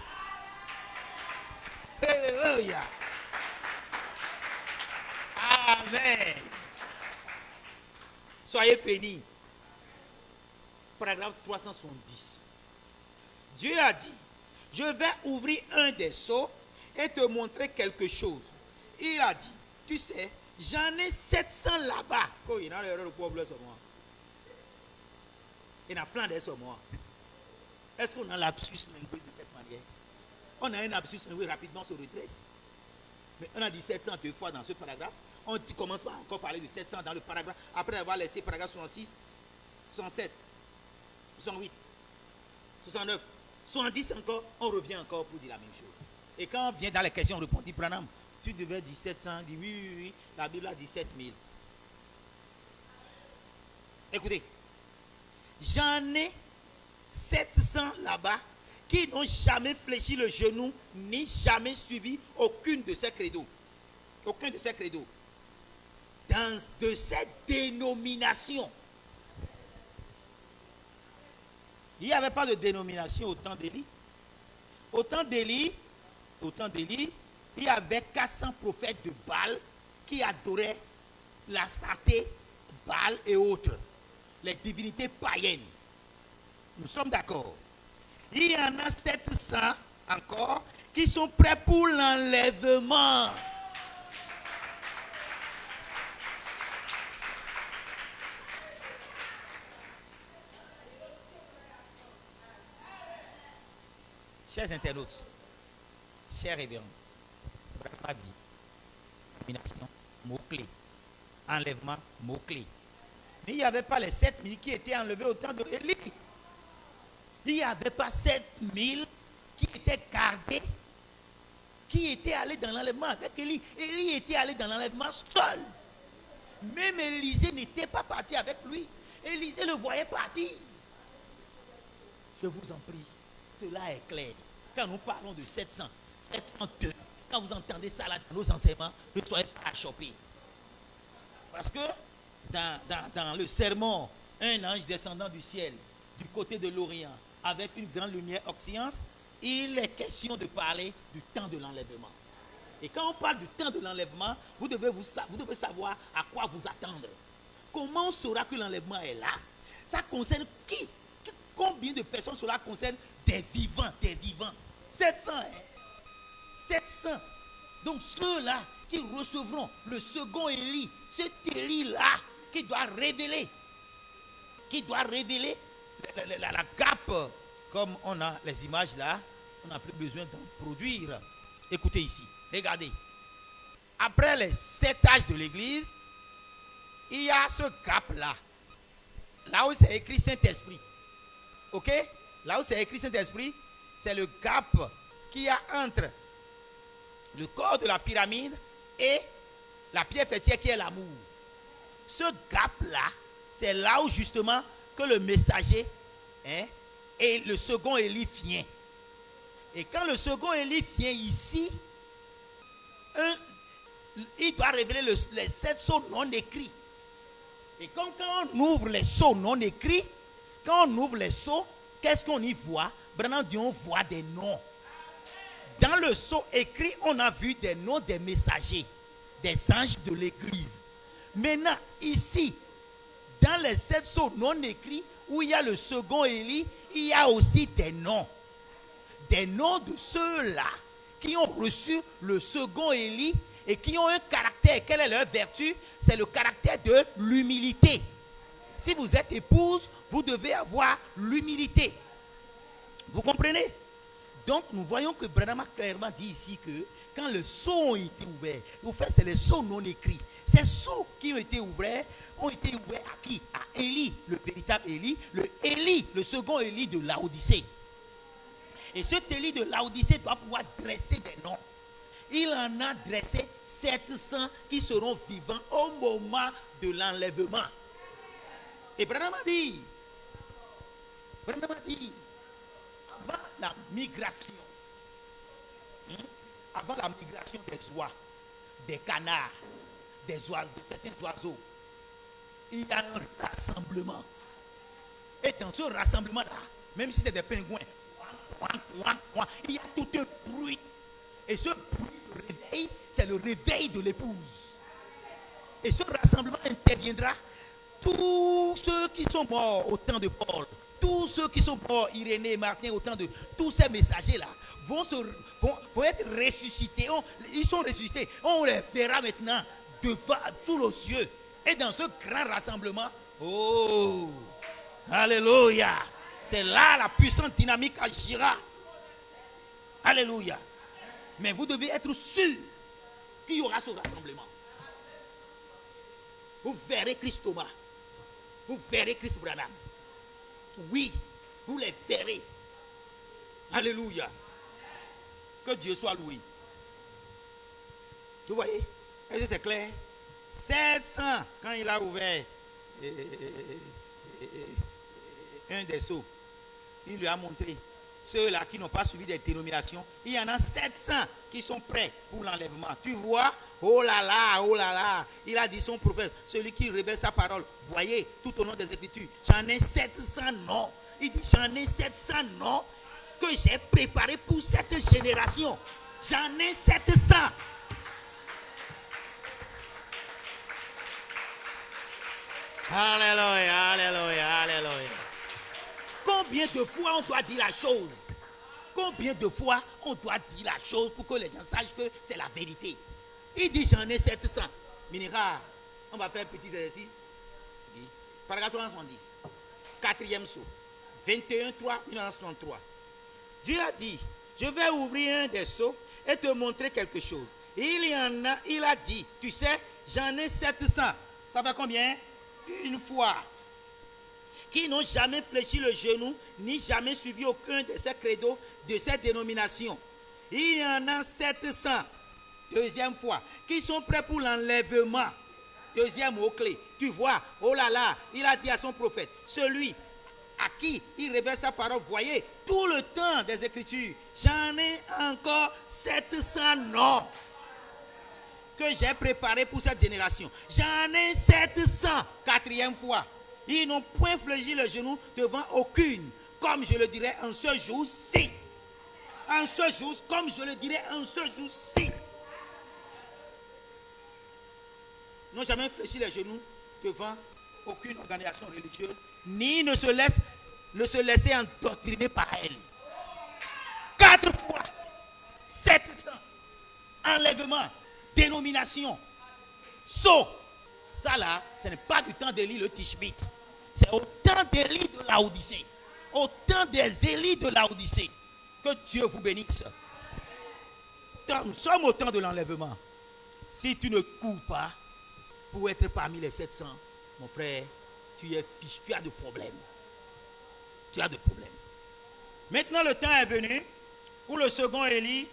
Alléluia. Amen. Soyez bénis. Paragraphe 370. Dieu a dit, je vais ouvrir un des sceaux et te montrer quelque chose. Il a dit, tu sais, j'en ai 700 là-bas. Il y a le problème sur moi. Il y a Flandre sur moi. Est-ce qu'on a l'absus linguistique de cette manière? On a un absus linguistique, rapidement se redresse. Mais on a dit 700 deux fois dans ce paragraphe. On ne commence pas encore à parler de 700 dans le paragraphe, après avoir laissé paragraphe 66, 67, 68, 69, 70 encore, on revient encore pour dire la même chose. Et quand on vient dans les questions, on répond, dit Branham, tu devais dire 700, dit oui, la Bible a dit 7000. Écoutez, j'en ai 700 là-bas qui n'ont jamais fléchi le genou, ni jamais suivi aucune de ces credos. Aucun de ces credos. De cette dénomination. Il n'y avait pas de dénomination au temps d'Élie. Au temps d'Élie, il y avait 400 prophètes de Baal qui adoraient l'Astarté, Baal et autres, les divinités païennes. Nous sommes d'accord. Il y en a 700 encore qui sont prêts pour l'enlèvement. Chers internautes, chers révérends, Brahma dit, domination, mot-clé, enlèvement, mot-clé. Mais il n'y avait pas les 7000 qui étaient enlevés au temps de Élie. Il n'y avait pas 7000 qui étaient gardés, qui étaient allés dans l'enlèvement avec Élie. Élie était allé dans l'enlèvement seul. Même Élisée n'était pas parti avec lui. Élisée le voyait partir. Je vous en prie, cela est clair. Quand nous parlons de 700, 702, quand vous entendez ça là dans nos enseignements, ne soyez pas achoppés. Parce que dans le sermon, un ange descendant du ciel, du côté de l'Orient, avec une grande lumière oxyance, il est question de parler du temps de l'enlèvement. Et quand on parle du temps de l'enlèvement, vous devez savoir à quoi vous attendre. Comment on saura que l'enlèvement est là? Ça concerne qui? Combien de personnes cela concerne? Des vivants, 700, hein? 700. Donc ceux-là qui recevront le second Élie, cet Élie-là, qui doit révéler la cape, comme on a les images là, on n'a plus besoin d'en produire. Écoutez ici, regardez. Après les 7 âges de l'église, il y a ce cap-là. Là où c'est écrit Saint-Esprit. Ok? Là où c'est écrit Saint-Esprit, c'est le gap qu'il y a entre le corps de la pyramide et la pierre fêtière qui est l'amour. Ce gap-là, c'est là où justement que le messager et le second Élie vient. Et quand le second Élie vient ici, il doit révéler les 7 sceaux non écrits. Et quand on ouvre les sceaux non écrits, quand on ouvre les sceaux, qu'est-ce qu'on y voit? Branham dit on voit des noms. Dans le sceau écrit, on a vu des noms des messagers, des anges de l'église. Maintenant, ici, dans les 7 sceaux non écrits, où il y a le second Élie, il y a aussi des noms. Des noms de ceux-là qui ont reçu le second Élie et qui ont un caractère. Quelle est leur vertu? C'est le caractère de l'humilité. Si vous êtes épouse, vous devez avoir l'humilité. Vous comprenez? Donc nous voyons que Branham a clairement dit ici que quand les sceaux ont été ouverts, en fait c'est les sceaux non écrits. Ces sceaux qui ont été ouverts à qui? À Élie, le véritable Élie, le second Élie de Laodicée. Et cet Élie de Laodicée doit pouvoir dresser des noms. Il en a dressé 700 qui seront vivants au moment de l'enlèvement. Et Branham a dit, avant la migration des oies, des canards, des oiseaux, de certains oiseaux, il y a un rassemblement. Et dans ce rassemblement-là, même si c'est des pingouins, il y a tout un bruit. Et ce bruit de réveil, c'est le réveil de l'épouse. Et ce rassemblement interviendra. Tous ceux qui sont morts au temps de Paul, tous ceux qui sont morts, Irénée, Martin, au temps de tous ces messagers-là, vont être ressuscités. Ils sont ressuscités. On les verra maintenant devant, sous nos yeux. Et dans ce grand rassemblement, oh, alléluia, c'est là la puissante dynamique agira. Alléluia. Mais vous devez être sûr qu'il y aura ce rassemblement. Vous verrez Christ Thomas. Vous verrez Christ Branham. Oui, vous les verrez. Alléluia. Que Dieu soit loué. Vous voyez? Est-ce que c'est clair? 700 quand il a ouvert un des sceaux. Il lui a montré ceux-là qui n'ont pas suivi des dénominations. Il y en a 700 qui sont prêts pour l'enlèvement. Tu vois, oh là là, oh là là. Il a dit son prophète, celui qui révèle sa parole. Voyez, tout au long des Écritures, j'en ai 700 noms. Il dit, j'en ai 700 noms que j'ai préparés pour cette génération. J'en ai 700. Alléluia, alléluia, alléluia. Combien de fois on doit dire la chose? Combien de fois on doit dire la chose pour que les gens sachent que c'est la vérité? Il dit j'en ai 700. Minira, on va faire un petit exercice. Paragraphe 370. Quatrième saut. 21, 3, 1963. Dieu a dit, je vais ouvrir un des seaux et te montrer quelque chose. Il y en a, il a dit, tu sais, j'en ai 700. Ça fait combien? Une fois. Qui n'ont jamais fléchi le genou, ni jamais suivi aucun de ces credos, de ces dénominations. Il y en a 700. Deuxième fois. Qui sont prêts pour l'enlèvement. Deuxième mot-clé. Tu vois, oh là là, il a dit à son prophète, celui à qui il révèle sa parole, voyez, tout le temps des Écritures, j'en ai encore 700 noms que j'ai préparés pour cette génération. J'en ai 700. Quatrième fois. Ils n'ont point fléchi le genou devant aucune, comme je le dirais en ce jour-ci. En ce jour, comme je le dirais en ce jour-ci. Ils n'ont jamais fléchi les genoux devant aucune organisation religieuse, ni ne se laisser endoctriner par elle. 4 fois, 700, enlèvement, dénomination, saut. Ça là, ce n'est pas du temps d'Élie le Tishbite. C'est au temps d'Élie de Laodicée. Au temps des Élis de Laodicée. Que Dieu vous bénisse. Nous sommes au temps de l'enlèvement. Si tu ne cours pas pour être parmi les 700, mon frère, tu es fichu, tu as de problèmes. Tu as de problèmes. Maintenant, le temps est venu où le second Élie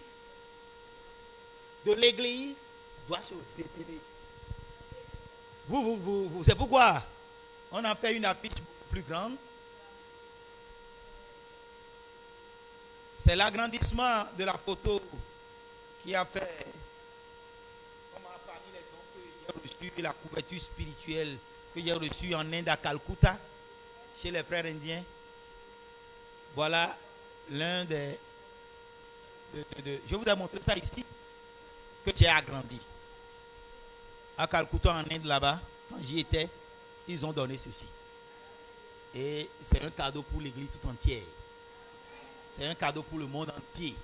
de l'église doit se révéler. C'est pourquoi on a fait une affiche beaucoup plus grande. C'est l'agrandissement de la photo qui a fait, comme parmi les dons que j'ai reçus, la couverture spirituelle que j'ai reçue en Inde à Calcutta, chez les frères indiens. Voilà l'un des... je vous ai montré ça ici, que j'ai agrandi. À Calcutta, en Inde, là-bas, quand j'y étais, ils ont donné ceci. Et c'est un cadeau pour l'église tout entière. C'est un cadeau pour le monde entier.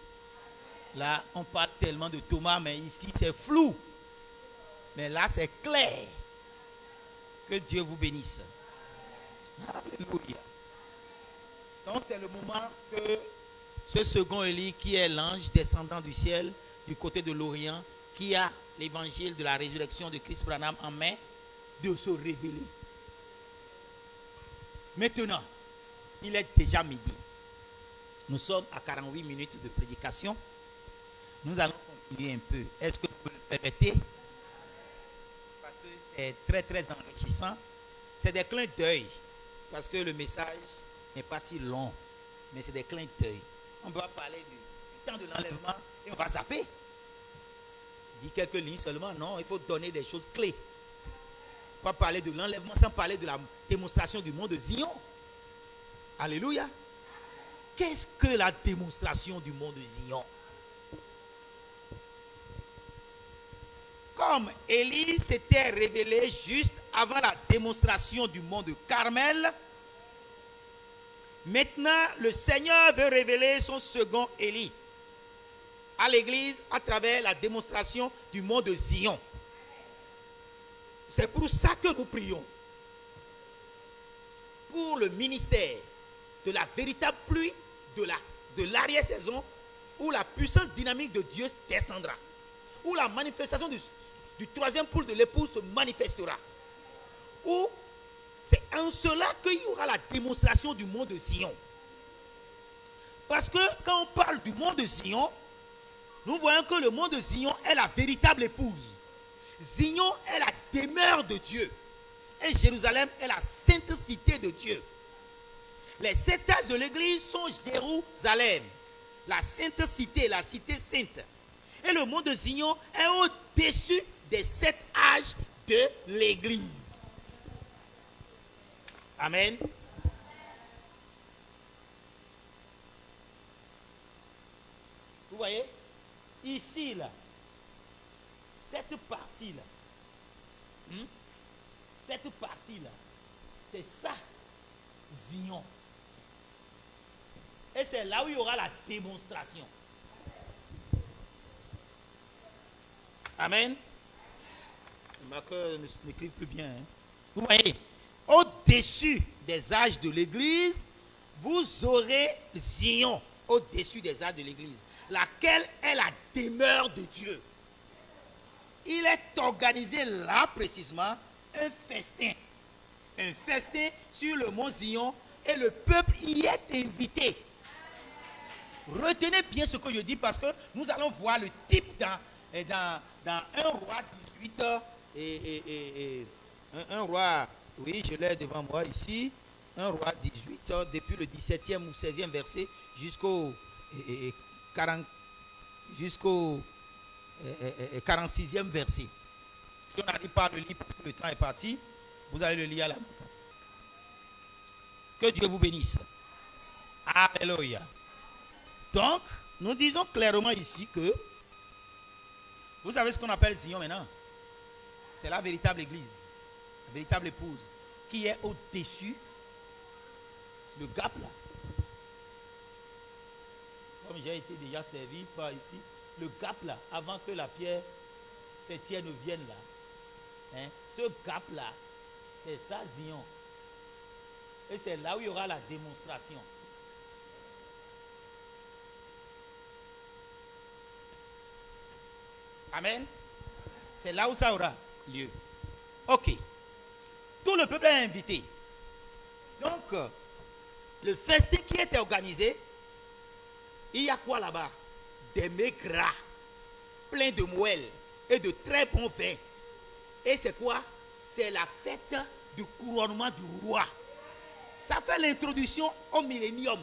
Là, on parle tellement de Thomas, mais ici, c'est flou. Mais là, c'est clair. Que Dieu vous bénisse. Alléluia. Donc, c'est le moment que ce second Élie, qui est l'ange descendant du ciel, du côté de l'Orient, qui a l'évangile de la résurrection de Christ Branham en main, de se révéler. Maintenant, il est déjà midi. Nous sommes à 48 minutes de prédication. Nous allons continuer un peu. Est-ce que vous le permettez? Parce que c'est très très enrichissant. C'est des clins d'œil. Parce que le message n'est pas si long. Mais c'est des clins d'œil. On va parler du temps de l'enlèvement et on va zapper. Dit quelques lignes seulement. Non, il faut donner des choses clés. On va parler de l'enlèvement sans parler de la démonstration du mont de Zion. Alléluia. Qu'est-ce que la démonstration du mont de Zion? Comme Élie s'était révélé juste avant la démonstration du mont de Carmel, maintenant le Seigneur veut révéler son second Élie à l'église à travers la démonstration du mont de Zion. C'est pour ça que nous prions. Pour le ministère de la véritable pluie de l'arrière-saison, où la puissance dynamique de Dieu descendra, où la manifestation du troisième poule de l'épouse se manifestera, où c'est en cela qu'il y aura la démonstration du mont de Zion. Parce que quand on parle du mont de Zion, nous voyons que le mont de Zion est la véritable épouse. Zion est la demeure de Dieu. Et Jérusalem est la sainte cité de Dieu. Les 7 âges de l'église sont Jérusalem, la sainte cité, la cité sainte. Et le mont de Zion est au-dessus des 7 âges de l'église. Amen. Vous voyez, ici, là, cette partie-là, c'est ça, Zion. Et c'est là où il y aura la démonstration. Amen. Le marqueur n'écrit plus bien. Hein. Vous voyez, au-dessus des âges de l'église, vous aurez Zion, au-dessus des âges de l'église, laquelle est la demeure de Dieu. Il est organisé là précisément un festin. Un festin sur le mont Zion et le peuple y est invité. Retenez bien ce que je dis parce que nous allons voir le type dans 1 roi 18 et un roi, oui je l'ai devant moi ici, 1 roi 18 depuis le 17e ou 16e verset jusqu'au 46e verset. Si on n'arrive pas à le lire parce que le temps est parti, vous allez le lire à la main. Que Dieu vous bénisse. Alléluia. Donc, nous disons clairement ici que vous savez ce qu'on appelle Zion maintenant. C'est la véritable église, la véritable épouse qui est au-dessus, le gap là. Comme j'ai été déjà servi par ici, le gap là, avant que la pierre fêtière ne vienne là, hein, ce gap là, c'est ça Zion. Et c'est là où il y aura la démonstration. Amen. C'est là où ça aura lieu. Ok. Tout le peuple est invité. Donc, le festin qui était organisé, il y a quoi là-bas? Des mets gras, pleins de moelle et de très bons vins. Et c'est quoi? C'est la fête du couronnement du roi. Ça fait l'introduction au millénium.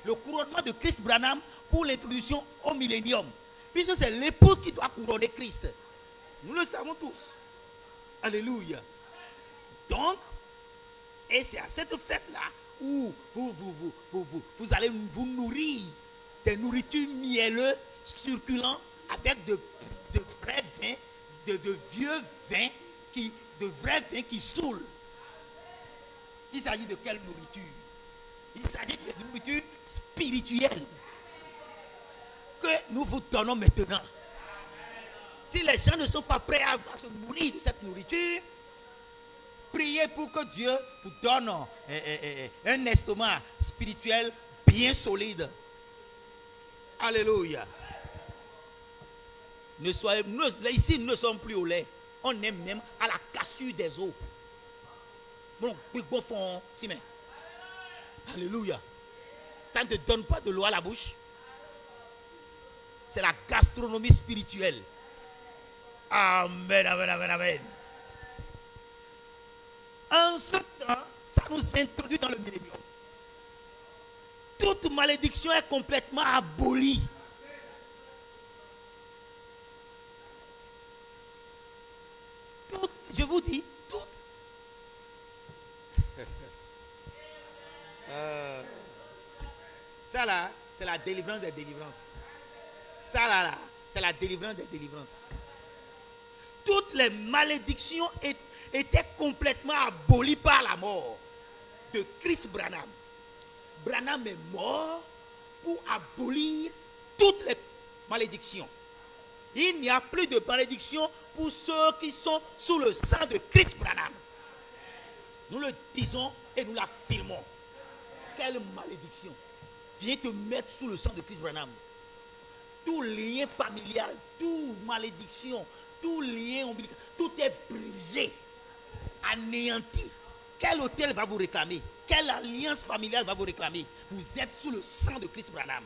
Le couronnement de Christ Branham pour l'introduction au millénium. Puisque c'est l'épouse qui doit couronner Christ. Nous le savons tous. Alléluia. Donc, et c'est à cette fête-là où vous allez vous nourrir des nourritures mielleuses, succulentes, avec de vrais vins, de vieux vins, de vrais vins qui saoulent. Il s'agit de quelle nourriture? Il s'agit de nourriture spirituelle que nous vous donnons maintenant. Si les gens ne sont pas prêts à se nourrir de cette nourriture, priez pour que Dieu vous donne un estomac spirituel bien solide. Alléluia. Ici, nous ne sommes plus au lait. On est même à la cassure des eaux. Bon fond, si mais. Alléluia. Ça ne te donne pas de l'eau à la bouche. C'est la gastronomie spirituelle. Amen, amen, amen, amen. En ce temps, ça nous introduit dans le millénium. Toute malédiction est complètement abolie. Toute, je vous dis, toute. Ça là, c'est la délivrance des délivrances. Ça là, c'est la délivrance des délivrances. Toutes les malédictions étaient complètement abolies par la mort de Christ Branham. Branham est mort pour abolir toutes les malédictions. Il n'y a plus de malédiction pour ceux qui sont sous le sang de Christ Branham. Nous le disons et nous l'affirmons. Quelle malédiction vient te mettre sous le sang de Christ Branham? Tout lien familial, toute malédiction, tout lien ombilical, tout est brisé, anéanti. Quel hôtel va vous réclamer? Quelle alliance familiale va vous réclamer? Vous êtes sous le sang de Christ Branham.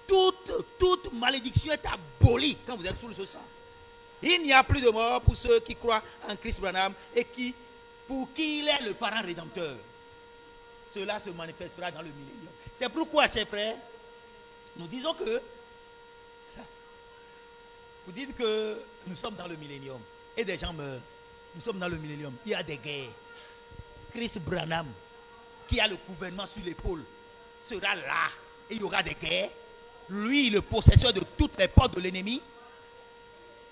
Toute malédiction est abolie quand vous êtes sous ce sang. Il n'y a plus de mort pour ceux qui croient en Christ Branham et qui pour qui il est le parent rédempteur. Cela se manifestera dans le millénium. C'est pourquoi, chers frères, nous disons que vous dites que nous sommes dans le millénium et des gens meurent. Nous sommes dans le millénium. Il y a des guerres. Chris Branham, qui a le gouvernement sur l'épaule, sera là et il y aura des guerres. Lui, le possesseur de toutes les portes de l'ennemi.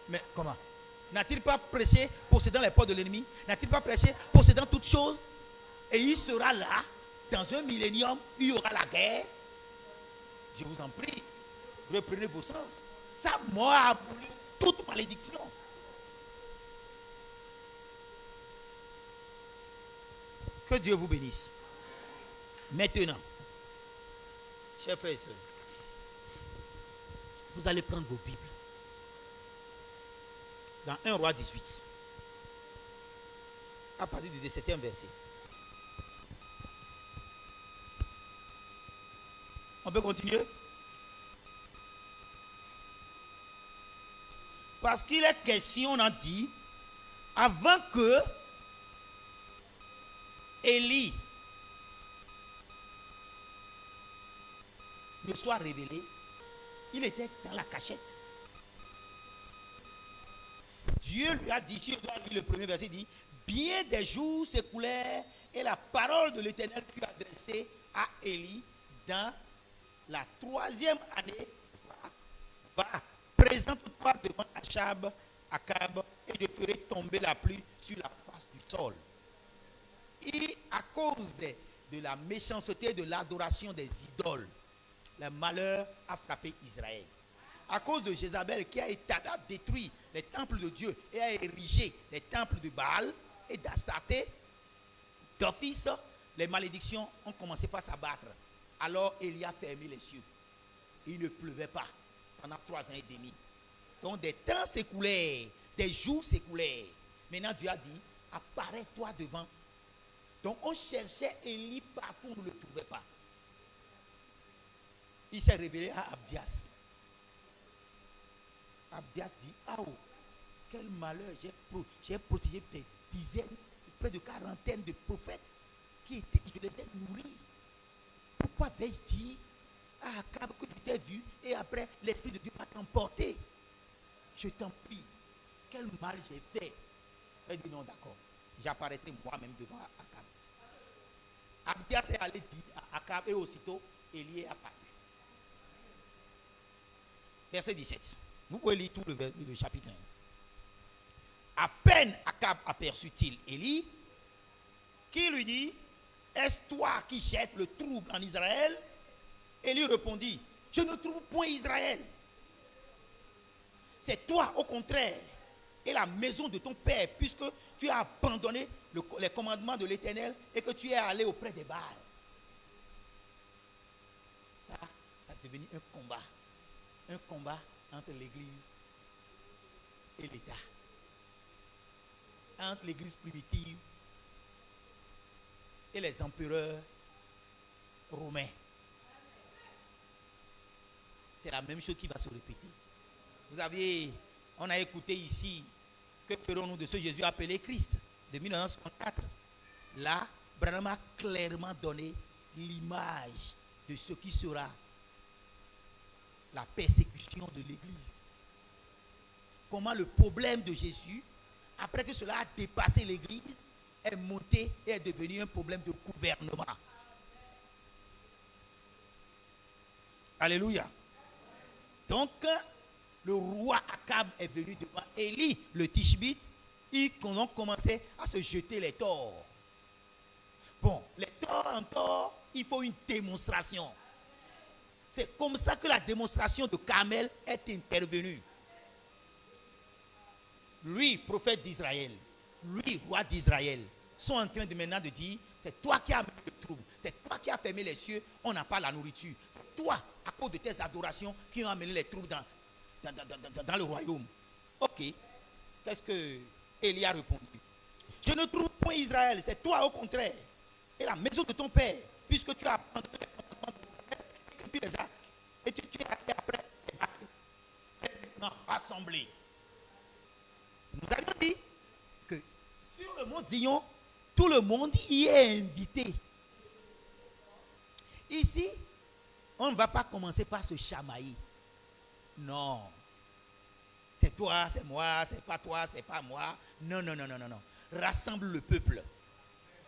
Mais comment? N'a-t-il pas prêché possédant les portes de l'ennemi? N'a-t-il pas prêché possédant toutes choses? Et il sera là, dans un millénium, il y aura la guerre. Je vous en prie, reprenez vos sens. Sa mort a aboli toute malédiction. Que Dieu vous bénisse. Maintenant, chers frères et sœurs, vous allez prendre vos Bibles. Dans 1 Roi 18, à partir du 17e verset. On peut continuer? Parce qu'il est question, on a dit, avant que Élie ne soit révélé, il était dans la cachette. Dieu lui a dit, si on doit lire le premier verset, il dit, bien des jours s'écoulèrent et la parole de l'Éternel fut adressée à Élie dans la 3e année. Va, présente-toi devant Akab, et je ferai tomber la pluie sur la face du sol. Et à cause de la méchanceté de l'adoration des idoles, le malheur a frappé Israël. À cause de Jézabel qui a détruit les temples de Dieu et a érigé les temples de Baal et d'Astarté, d'office, les malédictions ont commencé par s'abattre. Alors Élie a fermé les cieux. Il ne pleuvait pas pendant 3 ans et demi. Donc des temps s'écoulaient, des jours s'écoulaient. Maintenant Dieu a dit, apparaît-toi devant. Donc on cherchait Élie partout, on ne le trouvait pas. Il s'est révélé à Abdias. Abdias dit, ah oh, quel malheur, j'ai protégé des dizaines, près de 40aines de prophètes je les ai nourris. Pourquoi vais-je dire à Akab que tu t'es vu et après l'Esprit de Dieu va t'emporter? Je t'en prie, quel mal j'ai fait? Elle dit non, d'accord, j'apparaîtrai moi-même devant Akab. Abdias est allé dire à Akab et aussitôt Élie est apparu. Verset 17. Vous pouvez lire tout le chapitre 1. À peine Akab aperçut-il Élie, qui lui dit, est-ce toi qui jettes le trouble en Israël? Élie répondit, je ne trouve point Israël. C'est toi au contraire et la maison de ton père, puisque tu as abandonné les commandements de l'Éternel et que tu es allé auprès des Baals. Ça est devenu un combat entre l'Église et l'État, entre l'Église primitive et les empereurs romains. C'est la même chose qui va se répéter. On a écouté ici, que ferons-nous de ce Jésus appelé Christ, de 1964. Là, Branham a clairement donné l'image de ce qui sera la persécution de l'Église. Comment le problème de Jésus, après que cela a dépassé l'Église, est monté et est devenu un problème de gouvernement. Alléluia. Donc, le roi Akab est venu devant Élie, le Tishbite. Ils ont commencé à se jeter les torts. Bon, les torts en tort, il faut une démonstration. C'est comme ça que la démonstration de Carmel est intervenue. Lui, prophète d'Israël, lui, roi d'Israël, sont en train de maintenant de dire, c'est toi qui as amené le trouble, c'est toi qui as fermé les cieux, on n'a pas la nourriture. C'est toi, à cause de tes adorations, qui ont amené les troubles dans le royaume. Ok, qu'est-ce que Élie a répondu? Je ne trouve point Israël, c'est toi au contraire, et la maison de ton père, puisque tu as abandonné les commandements de ton père, et que tu les as, et tu es allé après rassemblés. Nous avions dit que sur le mont Zion, Tout le monde y est invité. Ici, on ne va pas commencer par se chamailler. Non. C'est toi, c'est moi, c'est pas toi, c'est pas moi. Non, non, non, non, non, non. Rassemble le peuple.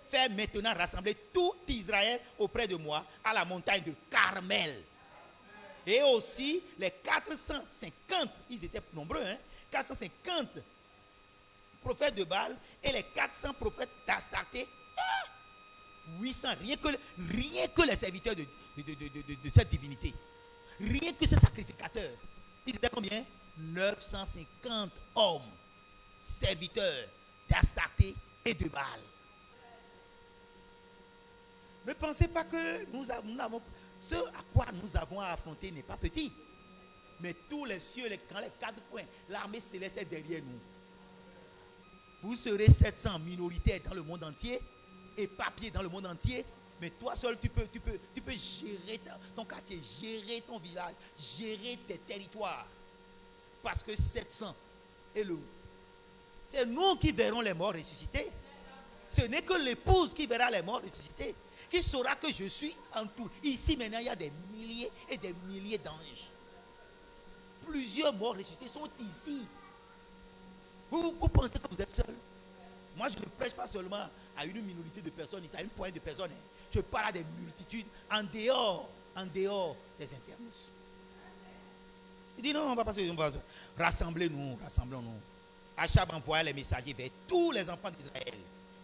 Fais maintenant rassembler tout Israël auprès de moi à la montagne de Carmel. Et aussi les 450, ils étaient nombreux, 450 prophètes de Baal et les 400 prophètes d'Astarté. 800, rien que les serviteurs de cette divinité. Rien que ces sacrificateurs. Ils étaient combien? 950 hommes, serviteurs d'Astarté et de Baal. Ne pensez pas que nous avons ce à quoi nous avons à affronter n'est pas petit. Mais tous les cieux, les camps, les quatre coins, l'armée céleste est derrière nous. Vous serez 700 minoritaires dans le monde entier, éparpillés dans le monde entier. Mais toi seul, tu peux gérer ton quartier, gérer ton village, gérer tes territoires. Parce que 700 est le... C'est nous qui verrons les morts ressuscités. Ce n'est que l'épouse qui verra les morts ressuscités. Qui saura que je suis en tout. Ici maintenant, il y a des milliers et des milliers d'anges. Plusieurs morts ressuscités sont ici. Vous pensez que vous êtes seul? Moi, je ne prêche pas seulement à une minorité de personnes, à une poignée de personnes. Je parle à des multitudes en dehors des internus. Il dit non, on va passer, on va rassemblez-nous, rassemblons-nous. Achab envoya les messagers vers tous les enfants d'Israël.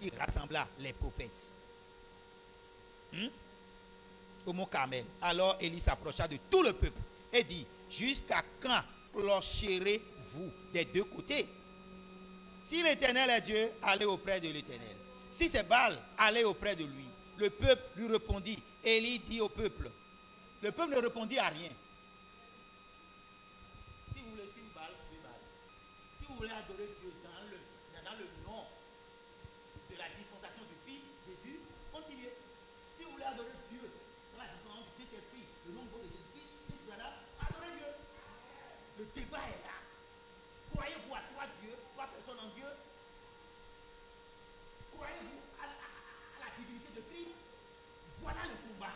Il rassembla les prophètes. Au mont Carmel. Alors Élie s'approcha de tout le peuple et dit: jusqu'à quand clocherez-vous des deux côtés? Si l'Éternel est Dieu, allez auprès de l'Éternel. Si c'est Baal, allez auprès de lui. Le peuple lui répondit. Élie dit au peuple. Le peuple ne répondit à rien. Si vous voulez suivre Baal, suivez Baal. Si vous voulez adorer Dieu dans le nom de la dispensation du Fils Jésus, continuez. Si vous voulez adorer Dieu dans la dispensation du Saint-Esprit, le nom de Jésus-Christ, adorez Dieu. Le débat est là. Croyez-vous à trois dieux, trois personnes en Dieu? Croyez-vous à la divinité de Christ? Voilà le combat.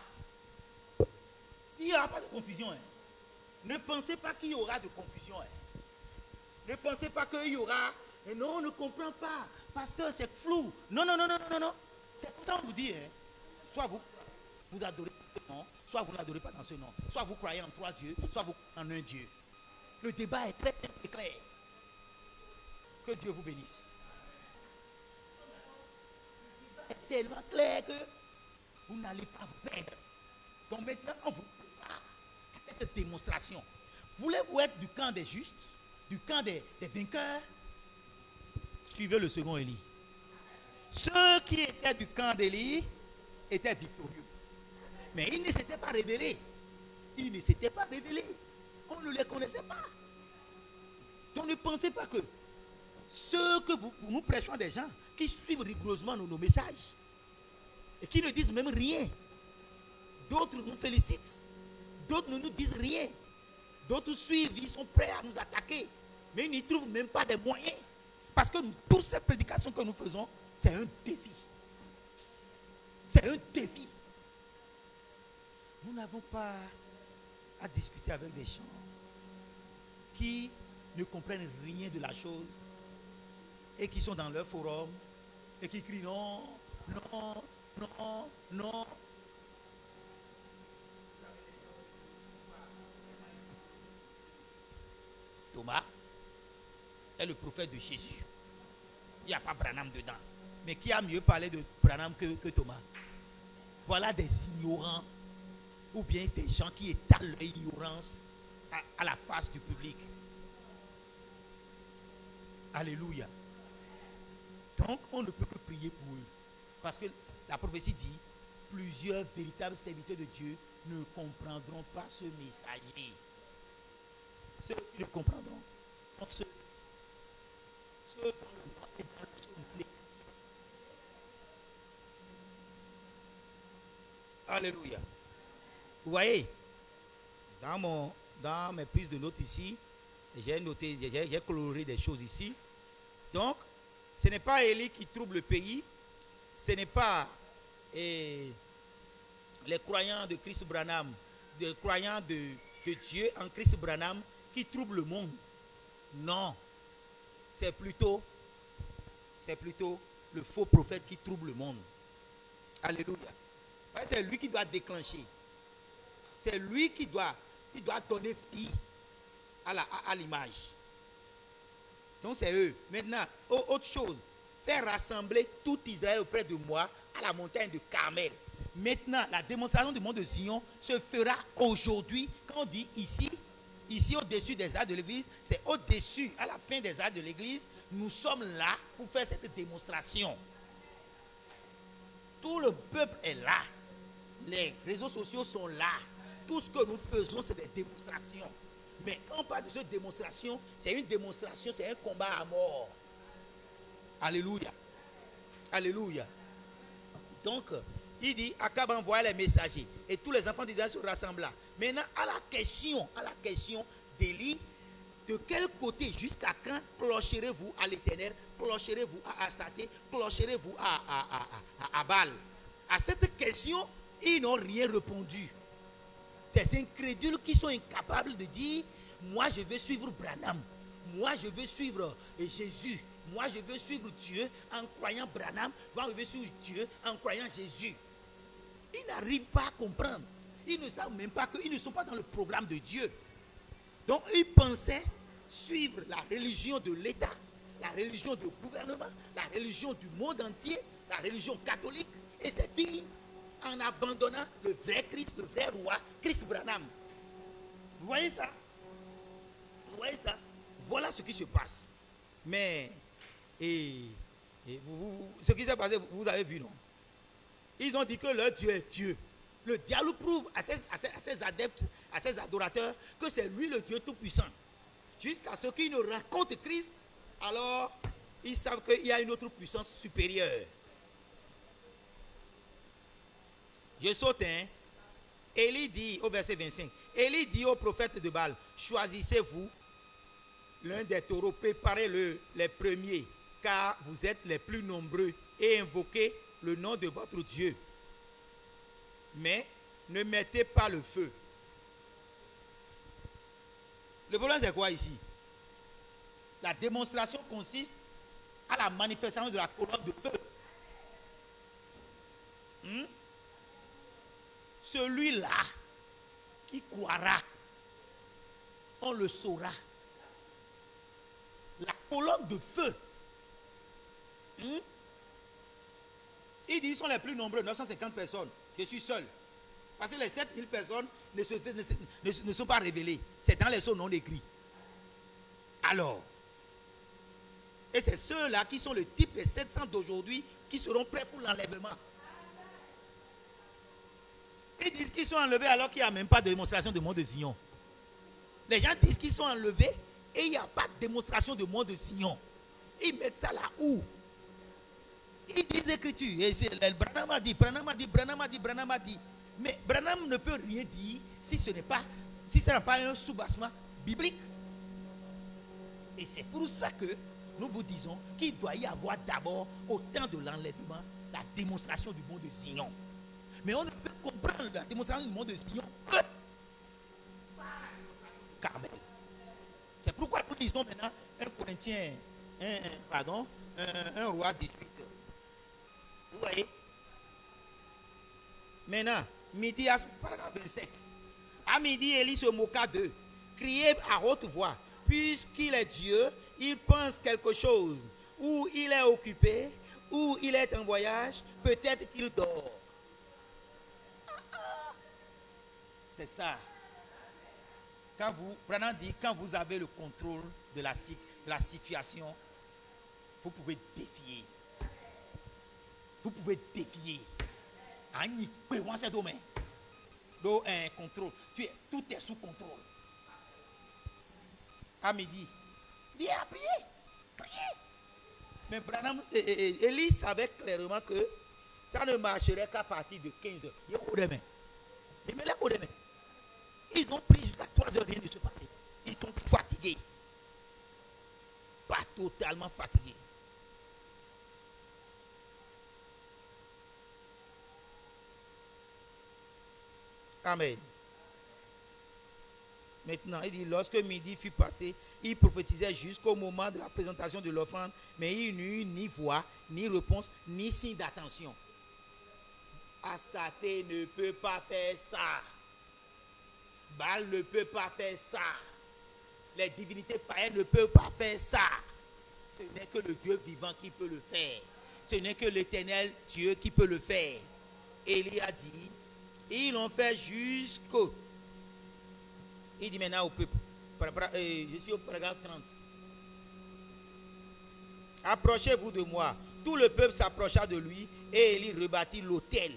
S'il n'y aura pas de confusion, ne pensez pas qu'il y aura de confusion. Ne pensez pas qu'il y aura. Non, on ne comprend pas. Pasteur, c'est flou. Non, non, non, non, non, non. C'est tout le temps vous dire. Soit vous adorez ce nom, soit vous n'adorez pas dans ce nom. Soit vous croyez en trois dieux, soit vous croyez en un Dieu. Le débat est très, très clair. Que Dieu vous bénisse. C'est tellement clair que vous n'allez pas vous perdre. Donc maintenant, on vous prépare à cette démonstration. Voulez-vous être du camp des justes, du camp des vainqueurs? Suivez le second Élie. Ceux qui étaient du camp d'Élie étaient victorieux. Mais ils ne s'étaient pas révélés. Ils ne s'étaient pas révélés. On ne les connaissait pas. Donc ne pensez pas que ceux que nous prêchons des gens qui suivent rigoureusement nos messages et qui ne disent même rien. D'autres nous félicitent. D'autres ne nous disent rien. D'autres suivent, ils sont prêts à nous attaquer. Mais ils n'y trouvent même pas des moyens. Parce que toutes ces prédications que nous faisons, c'est un défi. C'est un défi. Nous n'avons pas à discuter avec des gens qui ne comprennent rien de la chose et qui sont dans leur forum et qui crient non, non, non, non. Thomas est le prophète de Jésus. Il n'y a pas Branham dedans. Mais qui a mieux parlé de Branham que Thomas? Voilà des ignorants ou bien des gens qui étalent leur ignorance à la face du public. Alléluia. Donc on ne peut que prier pour eux. Parce que la prophétie dit, plusieurs véritables serviteurs de Dieu ne comprendront pas ce messager. Ceux qui le comprendront. Donc ceux dans le droit et dans le souffle. Alléluia. Vous voyez, dans mes prises de notes ici, j'ai noté, j'ai coloré des choses ici. Donc, ce n'est pas Élie qui trouble le pays, ce n'est pas les croyants de Christ Branham, les croyants de Dieu en Christ Branham qui troublent le monde. Non, c'est plutôt le faux prophète qui trouble le monde. Alléluia. C'est lui qui doit déclencher. C'est lui qui doit donner vie à l'image. Donc c'est eux. Maintenant, autre chose, faire rassembler tout Israël auprès de moi à la montagne de Carmel. Maintenant, la démonstration du mont de Sion se fera aujourd'hui. Quand on dit ici au-dessus des arcs de l'église, c'est au-dessus, à la fin des arcs de l'église. Nous sommes là pour faire cette démonstration. Tout le peuple est là. Les réseaux sociaux sont là. Tout ce que nous faisons, c'est des démonstrations. Mais quand on parle de cette démonstration, c'est une démonstration, c'est un combat à mort. Alléluia. Alléluia. Donc, il dit, Akab envoya les messagers et tous les enfants d'Israël se rassembla. Maintenant, à la question d'Élie, de quel côté, jusqu'à quand clocherez-vous à l'Éternel, clocherez-vous à Astarté, clocherez-vous à Baal? À cette question, ils n'ont rien répondu. Des incrédules qui sont incapables de dire, moi je veux suivre Branham, moi je veux suivre Jésus, moi je veux suivre Dieu en croyant Branham, moi je veux suivre Dieu en croyant Jésus. Ils n'arrivent pas à comprendre. Ils ne savent même pas qu'ils ne sont pas dans le programme de Dieu. Donc ils pensaient suivre la religion de l'État, la religion du gouvernement, la religion du monde entier, la religion catholique, et c'est fini en abandonnant le vrai Christ, le vrai roi, Christ Branham. Vous voyez ça? Vous voyez ça? Voilà ce qui se passe. Mais, ce qui s'est passé, vous avez vu, non? Ils ont dit que leur Dieu est Dieu. Le diable prouve à ses adeptes, à ses adorateurs, que c'est lui le Dieu tout-puissant. Jusqu'à ce qu'ils nous racontent Christ, alors ils savent qu'il y a une autre puissance supérieure. Je saute, hein. Élie dit au verset 25, Élie dit au prophète de Baal, choisissez-vous l'un des taureaux, préparez-le les premiers, car vous êtes les plus nombreux, et invoquez le nom de votre Dieu. Mais ne mettez pas le feu. Le problème c'est quoi ici? La démonstration consiste à la manifestation de la colonne de feu. Celui-là qui croira, on le saura. La colonne de feu. Il dit, ils sont les plus nombreux, 950 personnes. Je suis seul. Parce que les 7000 personnes ne sont pas révélées. C'est dans les sceaux non écrits. Alors, et c'est ceux-là qui sont le type des 700 d'aujourd'hui qui seront prêts pour l'enlèvement. Ils disent qu'ils sont enlevés alors qu'il n'y a même pas de démonstration de mont de Sion. Les gens disent qu'ils sont enlevés et il n'y a pas de démonstration de mont de Sion. Ils mettent ça là où? Ils disent l'écriture. Et Branham a dit, Branham a dit, Branham a dit, Branham a dit. Mais Branham ne peut rien dire si ce n'est pas un soubassement biblique. Et c'est pour ça que nous vous disons qu'il doit y avoir d'abord, au temps de l'enlèvement, la démonstration du mont de Sion. Mais on ne peut comprendre la démonstration du mont de Sion que Carmel. C'est pourquoi nous disons maintenant 1 Corinthiens, un roi 18. Vous voyez? Maintenant, midi, paragraphe 27. À midi, Élie se moqua d'eux. Criait à haute voix. Puisqu'il est Dieu, il pense quelque chose. Ou il est occupé, ou il est en voyage, peut-être qu'il dort. C'est ça. Branham dit, quand vous avez le contrôle de la situation, vous pouvez défier. Vous pouvez défier. Donc, un contrôle. Tout est sous contrôle. À midi, il a prié. Mais Branham, Élie savait clairement que ça ne marcherait qu'à partir de 15 heures. Ils ont pris jusqu'à 3 heures, rien ne se passer. Ils sont fatigués. Pas totalement fatigués. Amen. Maintenant, il dit, lorsque midi fut passé, il prophétisait jusqu'au moment de la présentation de l'offrande, mais il n'eut ni voix, ni réponse, ni signe d'attention. Astarté ne peut pas faire ça. Baal ne peut pas faire ça. Les divinités païennes ne peuvent pas faire ça. Ce n'est que le Dieu vivant qui peut le faire. Ce n'est que l'Éternel Dieu qui peut le faire. Élie a dit, ils l'ont fait jusqu'au... Il dit maintenant au peuple, je suis au paragraphe 30. Approchez-vous de moi. Tout le peuple s'approcha de lui et Élie rebâtit l'autel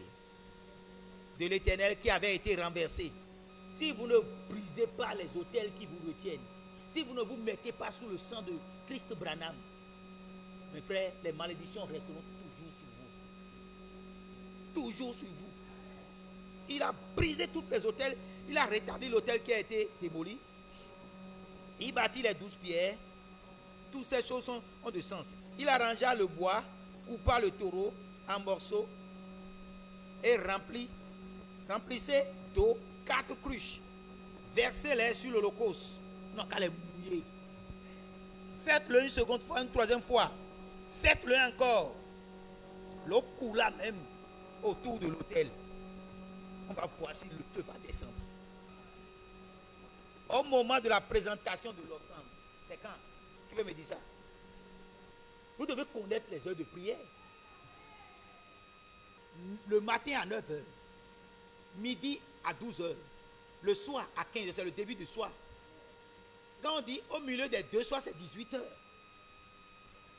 de l'Éternel qui avait été renversé. Si vous ne brisez pas les autels qui vous retiennent, si vous ne vous mettez pas sous le sang de Christ Branham, mes frères, les malédictions resteront toujours sur vous. Toujours sur vous. Il a brisé tous les autels, il a rétabli l'autel qui a été démoli. Il bâtit les 12 pierres. Toutes ces choses ont de sens. Il arrangea le bois, coupa le taureau en morceaux et remplissait d'eau 4 cruches. Versez-les sur l'holocauste. Non, qu'à les mouiller. Faites-le une seconde fois, une troisième fois. Faites-le encore. L'eau coula même autour de l'autel. On va voir si le feu va descendre. Au moment de la présentation de l'offrande, c'est quand? Qui veut me dire ça? Vous devez connaître les heures de prière. Le matin à 9h, midi à 12h, le soir à 15h, c'est le début du soir. Quand on dit au milieu des deux soirs, c'est 18h.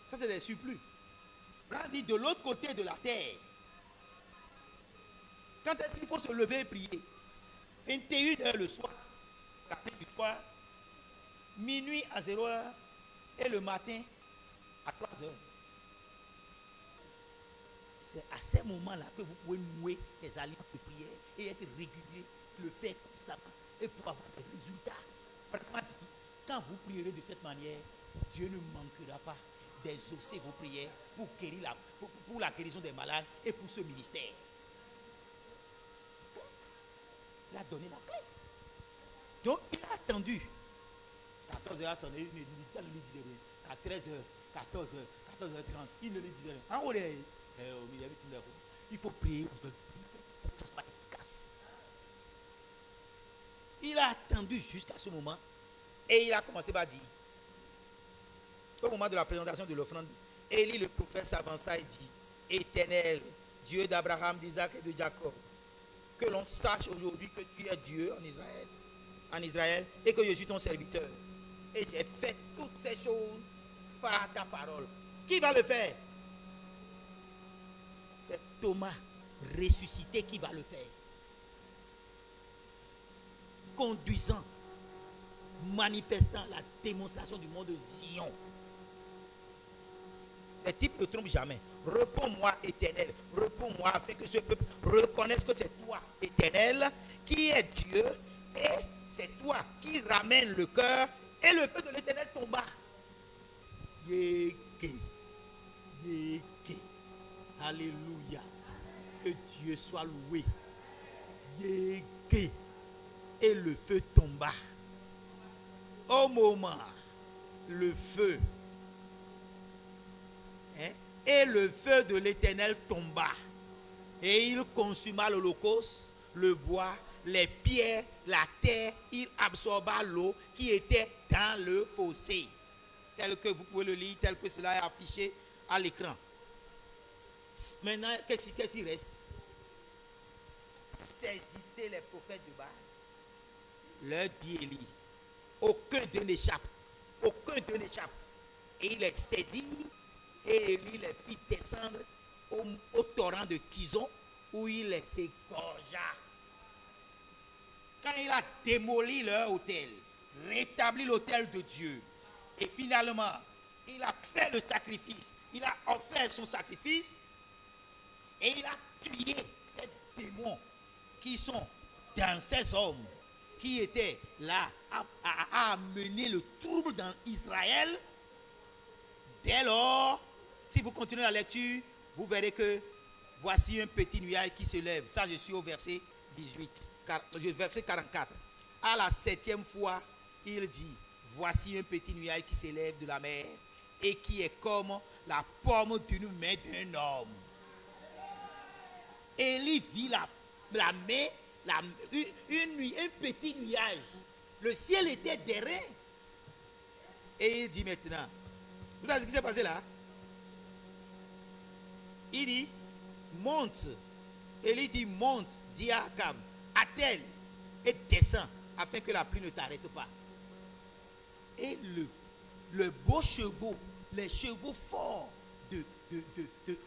Ça, c'est des surplus. Là, on dit de l'autre côté de la terre. Quand est-ce qu'il faut se lever et prier? 21h le soir, la fin du soir, minuit à 0h et le matin à 3h. C'est à ces moments-là que vous pouvez nouer des alliances de prière et être régulier, le faire constamment et pour avoir des résultats. Quand vous prierez de cette manière, Dieu ne manquera pas d'exaucer vos prières pour la guérison des malades et pour ce ministère. Il a donné la clé. Donc il a attendu. 14h a sonné, ça ne lui dit rien. À 13h, 14h, 14h30, il ne lui dit rien. En haut, il faut prier pour que ça soit efficace. Il a attendu jusqu'à ce moment et il a commencé par dire, au moment de la présentation de l'offrande, Élie le prophète s'avança et dit, Éternel, Dieu d'Abraham, d'Isaac et de Jacob, que l'on sache aujourd'hui que tu es Dieu en Israël et que je suis ton serviteur. Et j'ai fait toutes ces choses par ta parole. Qui va le faire? C'est Thomas ressuscité qui va le faire. Conduisant, manifestant la démonstration du monde de Zion. Les types ne trompent jamais. Réponds-moi, Éternel. Réponds-moi afin que ce peuple reconnaisse que c'est toi, Éternel, qui est Dieu, et c'est toi qui ramène le cœur, et le feu de l'Éternel tomba. Yéké. Yéké. Alléluia. Que Dieu soit loué. Yéké. Et le feu tomba. Au moment, le feu. Et le feu de l'Éternel tomba. Et il consuma l'holocauste, le bois, les pierres, la terre. Il absorba l'eau qui était dans le fossé. Tel que vous pouvez le lire, tel que cela est affiché à l'écran. Maintenant, qu'est-ce qui reste? Saisissez les prophètes de Baal. Leur dit Élie, aucun d'eux n'échappe. Aucun d'eux n'échappe. Et il les saisit. Et Élie les fit descendre au torrent de Kizon où il les égorgea. Quand il a démoli leur autel, rétabli l'autel de Dieu, et finalement, il a fait le sacrifice, il a offert son sacrifice, et il a tué ces démons qui sont dans ces hommes qui étaient là à amener le trouble dans Israël. Dès lors, si vous continuez la lecture, vous verrez que voici un petit nuage qui se lève. Ça, je suis au verset 18. verset 44. À la 7e fois, il dit, voici un petit nuage qui s'élève de la mer et qui est comme la paume d'une main d'un homme. Élie vit la main, un petit nuage. Le ciel était derrière. Et il dit maintenant, vous savez ce qui s'est passé là? Il dit, monte. Élie dit, monte, dis à Akab, attelle et descend afin que la pluie ne t'arrête pas. Et le beau chevaux, les chevaux forts de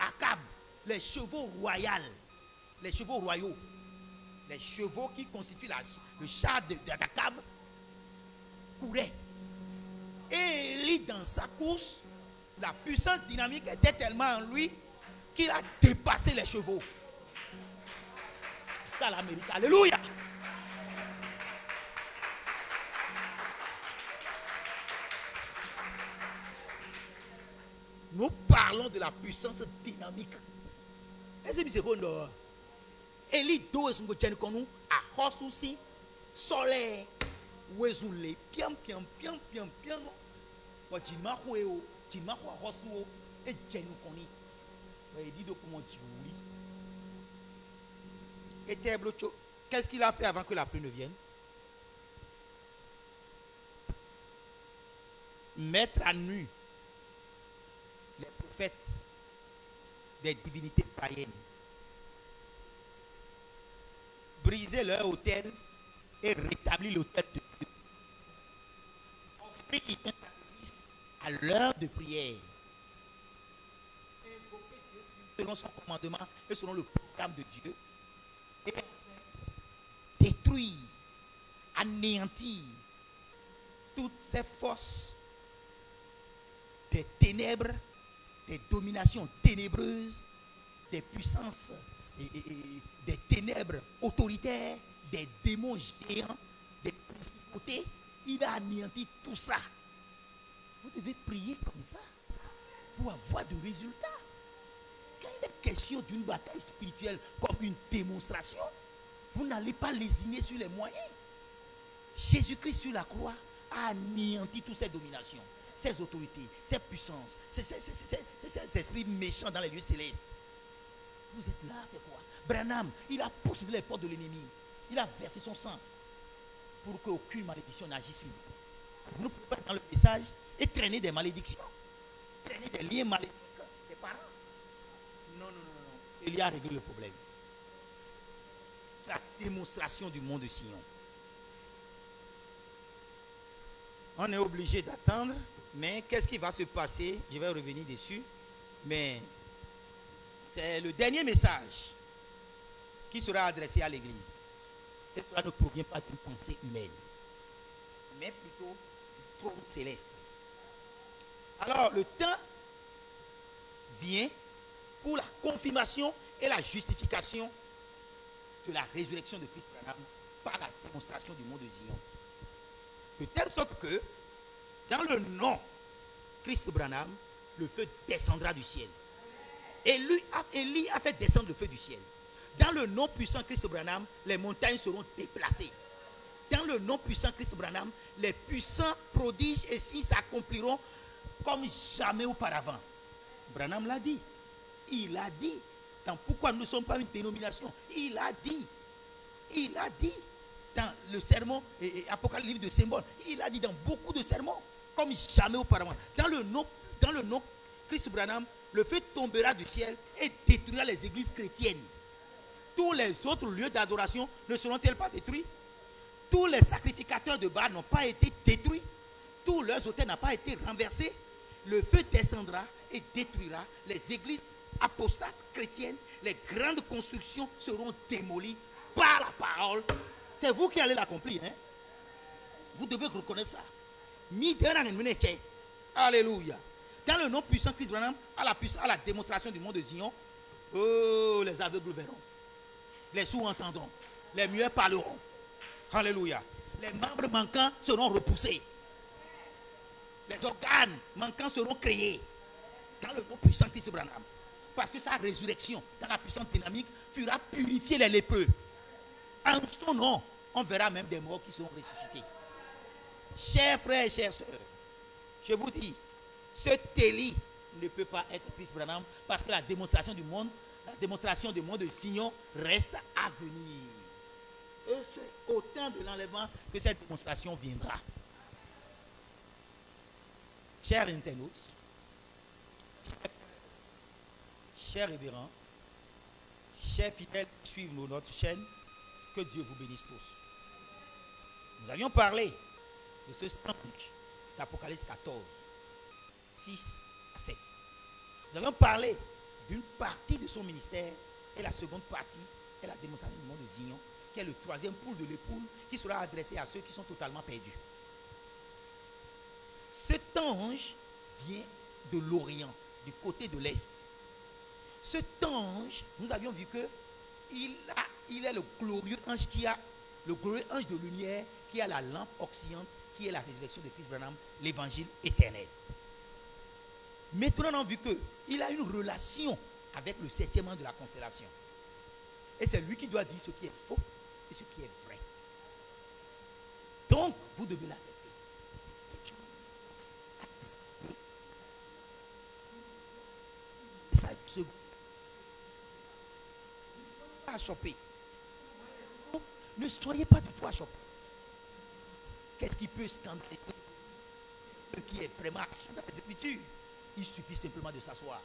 Akab, les chevaux royaux, les chevaux qui constituent le char d'Akab, couraient. Et Élie, dans sa course, la puissance dynamique était tellement en lui qu'il a dépassé les chevaux. Ça la mérite. Alléluia. Nous parlons de la puissance dynamique. Est-ce que c'est quoi? Élie doit se mettre comme à hausse aussi, soleil, où est-ce qu'on les piam. Tu m'as joué, tu m'as joué, et tu m'as joué. Il dit comment tu voulais. Et qu'est-ce qu'il a fait avant que la pluie ne vienne? Mettre à nu les prophètes des divinités païennes, briser leur autel et rétablir l'autel de Dieu, offrir un sacrifice à l'heure de prière, invoquer Dieu selon son commandement et selon le programme de Dieu, et détruire, anéantir toutes ces forces des ténèbres, des dominations ténébreuses, des puissances, des ténèbres autoritaires, des démons géants, des principautés. Il a anéanti tout ça. Vous devez prier comme ça pour avoir des résultats. Quand il est question d'une bataille spirituelle comme une démonstration, vous n'allez pas lésiner sur les moyens. Jésus-Christ sur la croix a anéanti toutes ces dominations, ces autorités, ces puissances, ces esprits méchants dans les lieux célestes. Vous êtes là, fait quoi? Branham, il a poursuivi les portes de l'ennemi. Il a versé son sang pour qu'aucune malédiction n'agisse sur vous. Vous ne pouvez pas être dans le message et traîner des malédictions, traîner des liens maléfiques des parents. Non. Il a réglé le problème. C'est la démonstration du mont de Sion. On est obligé d'attendre, mais qu'est-ce qui va se passer? Je vais revenir dessus. Mais c'est le dernier message qui sera adressé à l'Église. Et cela ne provient pas d'une pensée humaine, mais plutôt du trône céleste. Alors, le temps vient pour la confirmation et la justification de la résurrection de Christ Branham par la démonstration du mont de Sion. De telle sorte que, dans le nom Christ Branham, le feu descendra du ciel. Et Élie a fait descendre le feu du ciel. Dans le nom puissant Christ Branham, les montagnes seront déplacées. Dans le nom puissant Christ Branham, les puissants prodiges et signes s'accompliront comme jamais auparavant. Branham l'a dit. Il a dit. Dans pourquoi nous ne sommes pas une dénomination? Il a dit dans le sermon Apocalypse de symbole. Il a dit dans beaucoup de sermons comme jamais auparavant. Dans le nom Christ Branham, le feu tombera du ciel et détruira les églises chrétiennes. Tous les autres lieux d'adoration ne seront-ils pas détruits? Tous les sacrificateurs de Baal n'ont pas été détruits. Tous leurs autels n'ont pas été renversés. Le feu descendra et détruira les églises apostates chrétiennes. Les grandes constructions seront démolies par la parole. C'est vous qui allez l'accomplir. Hein? Vous devez reconnaître ça. Alléluia. Dans le nom puissant Christ Branham, à la démonstration du mont de Zion, oh, les aveugles verront. Les sourds entendront. Les muets parleront. Alléluia. Les membres manquants seront repoussés. Les organes manquants seront créés. Dans le nom puissant Christ Branham. Parce que sa résurrection, dans la puissance dynamique, fera purifier les lépreux. En son nom, on verra même des morts qui seront ressuscités. Chers frères et chères sœurs, je vous dis, ce Téli ne peut pas être Chris Branham parce que la démonstration du monde de Sion reste à venir. Et c'est au temps de l'enlèvement que cette démonstration viendra. Chers internautes, chers révérends, chers fidèles qui suivent notre chaîne, que Dieu vous bénisse tous. Nous avions parlé de ce stand d'Apocalypse 14, 6 à 7. Nous avions parlé d'une partie de son ministère et la seconde partie est la démonstration du monde de Zion, qui est le troisième poule de l'époule qui sera adressé à ceux qui sont totalement perdus. Cet ange vient de l'Orient, du côté de l'Est. Cet ange, nous avions vu que il est le glorieux ange de lumière qui a la lampe oxydante, qui est la résurrection de Christ Branham, l'évangile éternel. Maintenant, on a vu qu'il a une relation avec le septième ange de la constellation. Et c'est lui qui doit dire ce qui est faux et ce qui est vrai. Donc, vous devez l'accepter. Ça, c'est pas à choper. Ne soyez pas du tout à choper. Qu'est-ce qui peut scandaliser ce qui est vraiment accès dans les Écritures? Il suffit simplement de s'asseoir.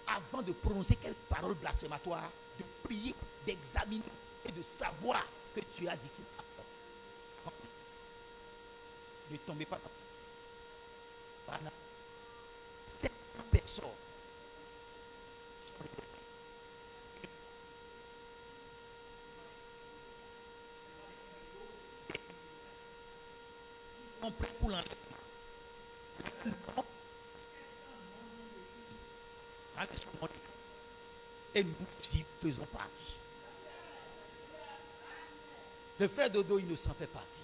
Avant de prononcer quelques paroles blasphématoires, de prier, d'examiner et de savoir que tu as dit que ne tombez pas dans cette personne. On prie pour l'enlèvement. Et nous y faisons partie. Le frère Dodo, il ne s'en fait partie.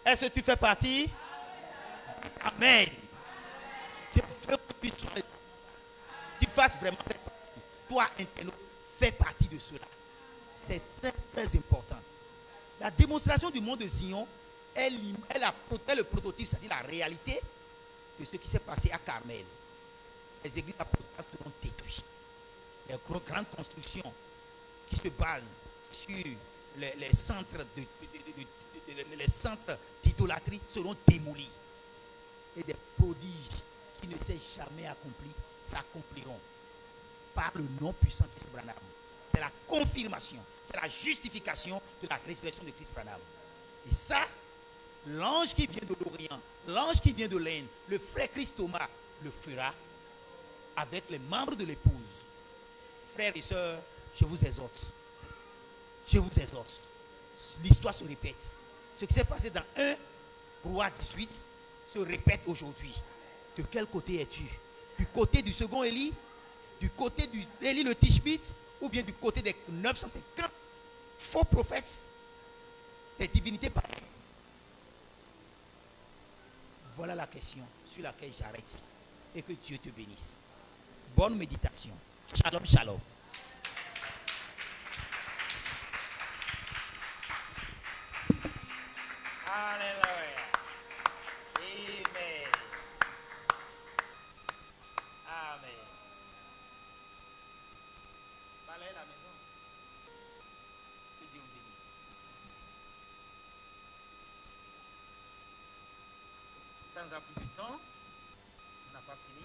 Est-ce que tu fais partie? Amen. Je veux que tu fasses vraiment partie. Toi, internaute, fais partie de cela. C'est très, très important. La démonstration du monde de Zion est le prototype, c'est-à-dire la réalité de ce qui s'est passé à Carmel. Les églises apostoliques seront détruites. Les grandes constructions qui se basent sur les centres d'idolâtrie seront démolis. Et des prodiges qui ne s'est jamais accomplis s'accompliront par le nom puissant de Christ Branham. C'est la confirmation, c'est la justification de la résurrection de Christ Branham. Et ça, l'ange qui vient de l'Orient, l'ange qui vient de l'Inde, le frère Christ Thomas le fera avec les membres de l'épouse. Frères et sœurs, je vous exhorte. Je vous exhorte. L'histoire se répète. Ce qui s'est passé dans 1 Roi 18 se répète aujourd'hui. De quel côté es-tu? Du côté du second Élie? Du côté d'Élie le Tishbite? Ou bien du côté des 950 faux prophètes? Des divinités pareilles? Voilà la question sur laquelle j'arrête. Et que Dieu te bénisse. Bonne méditation. Shalom, shalom. Alléluia. Amen. Amen. Balayez la maison. Que Dieu vous bénisse. Sans avoir plus de temps, on n'a pas fini.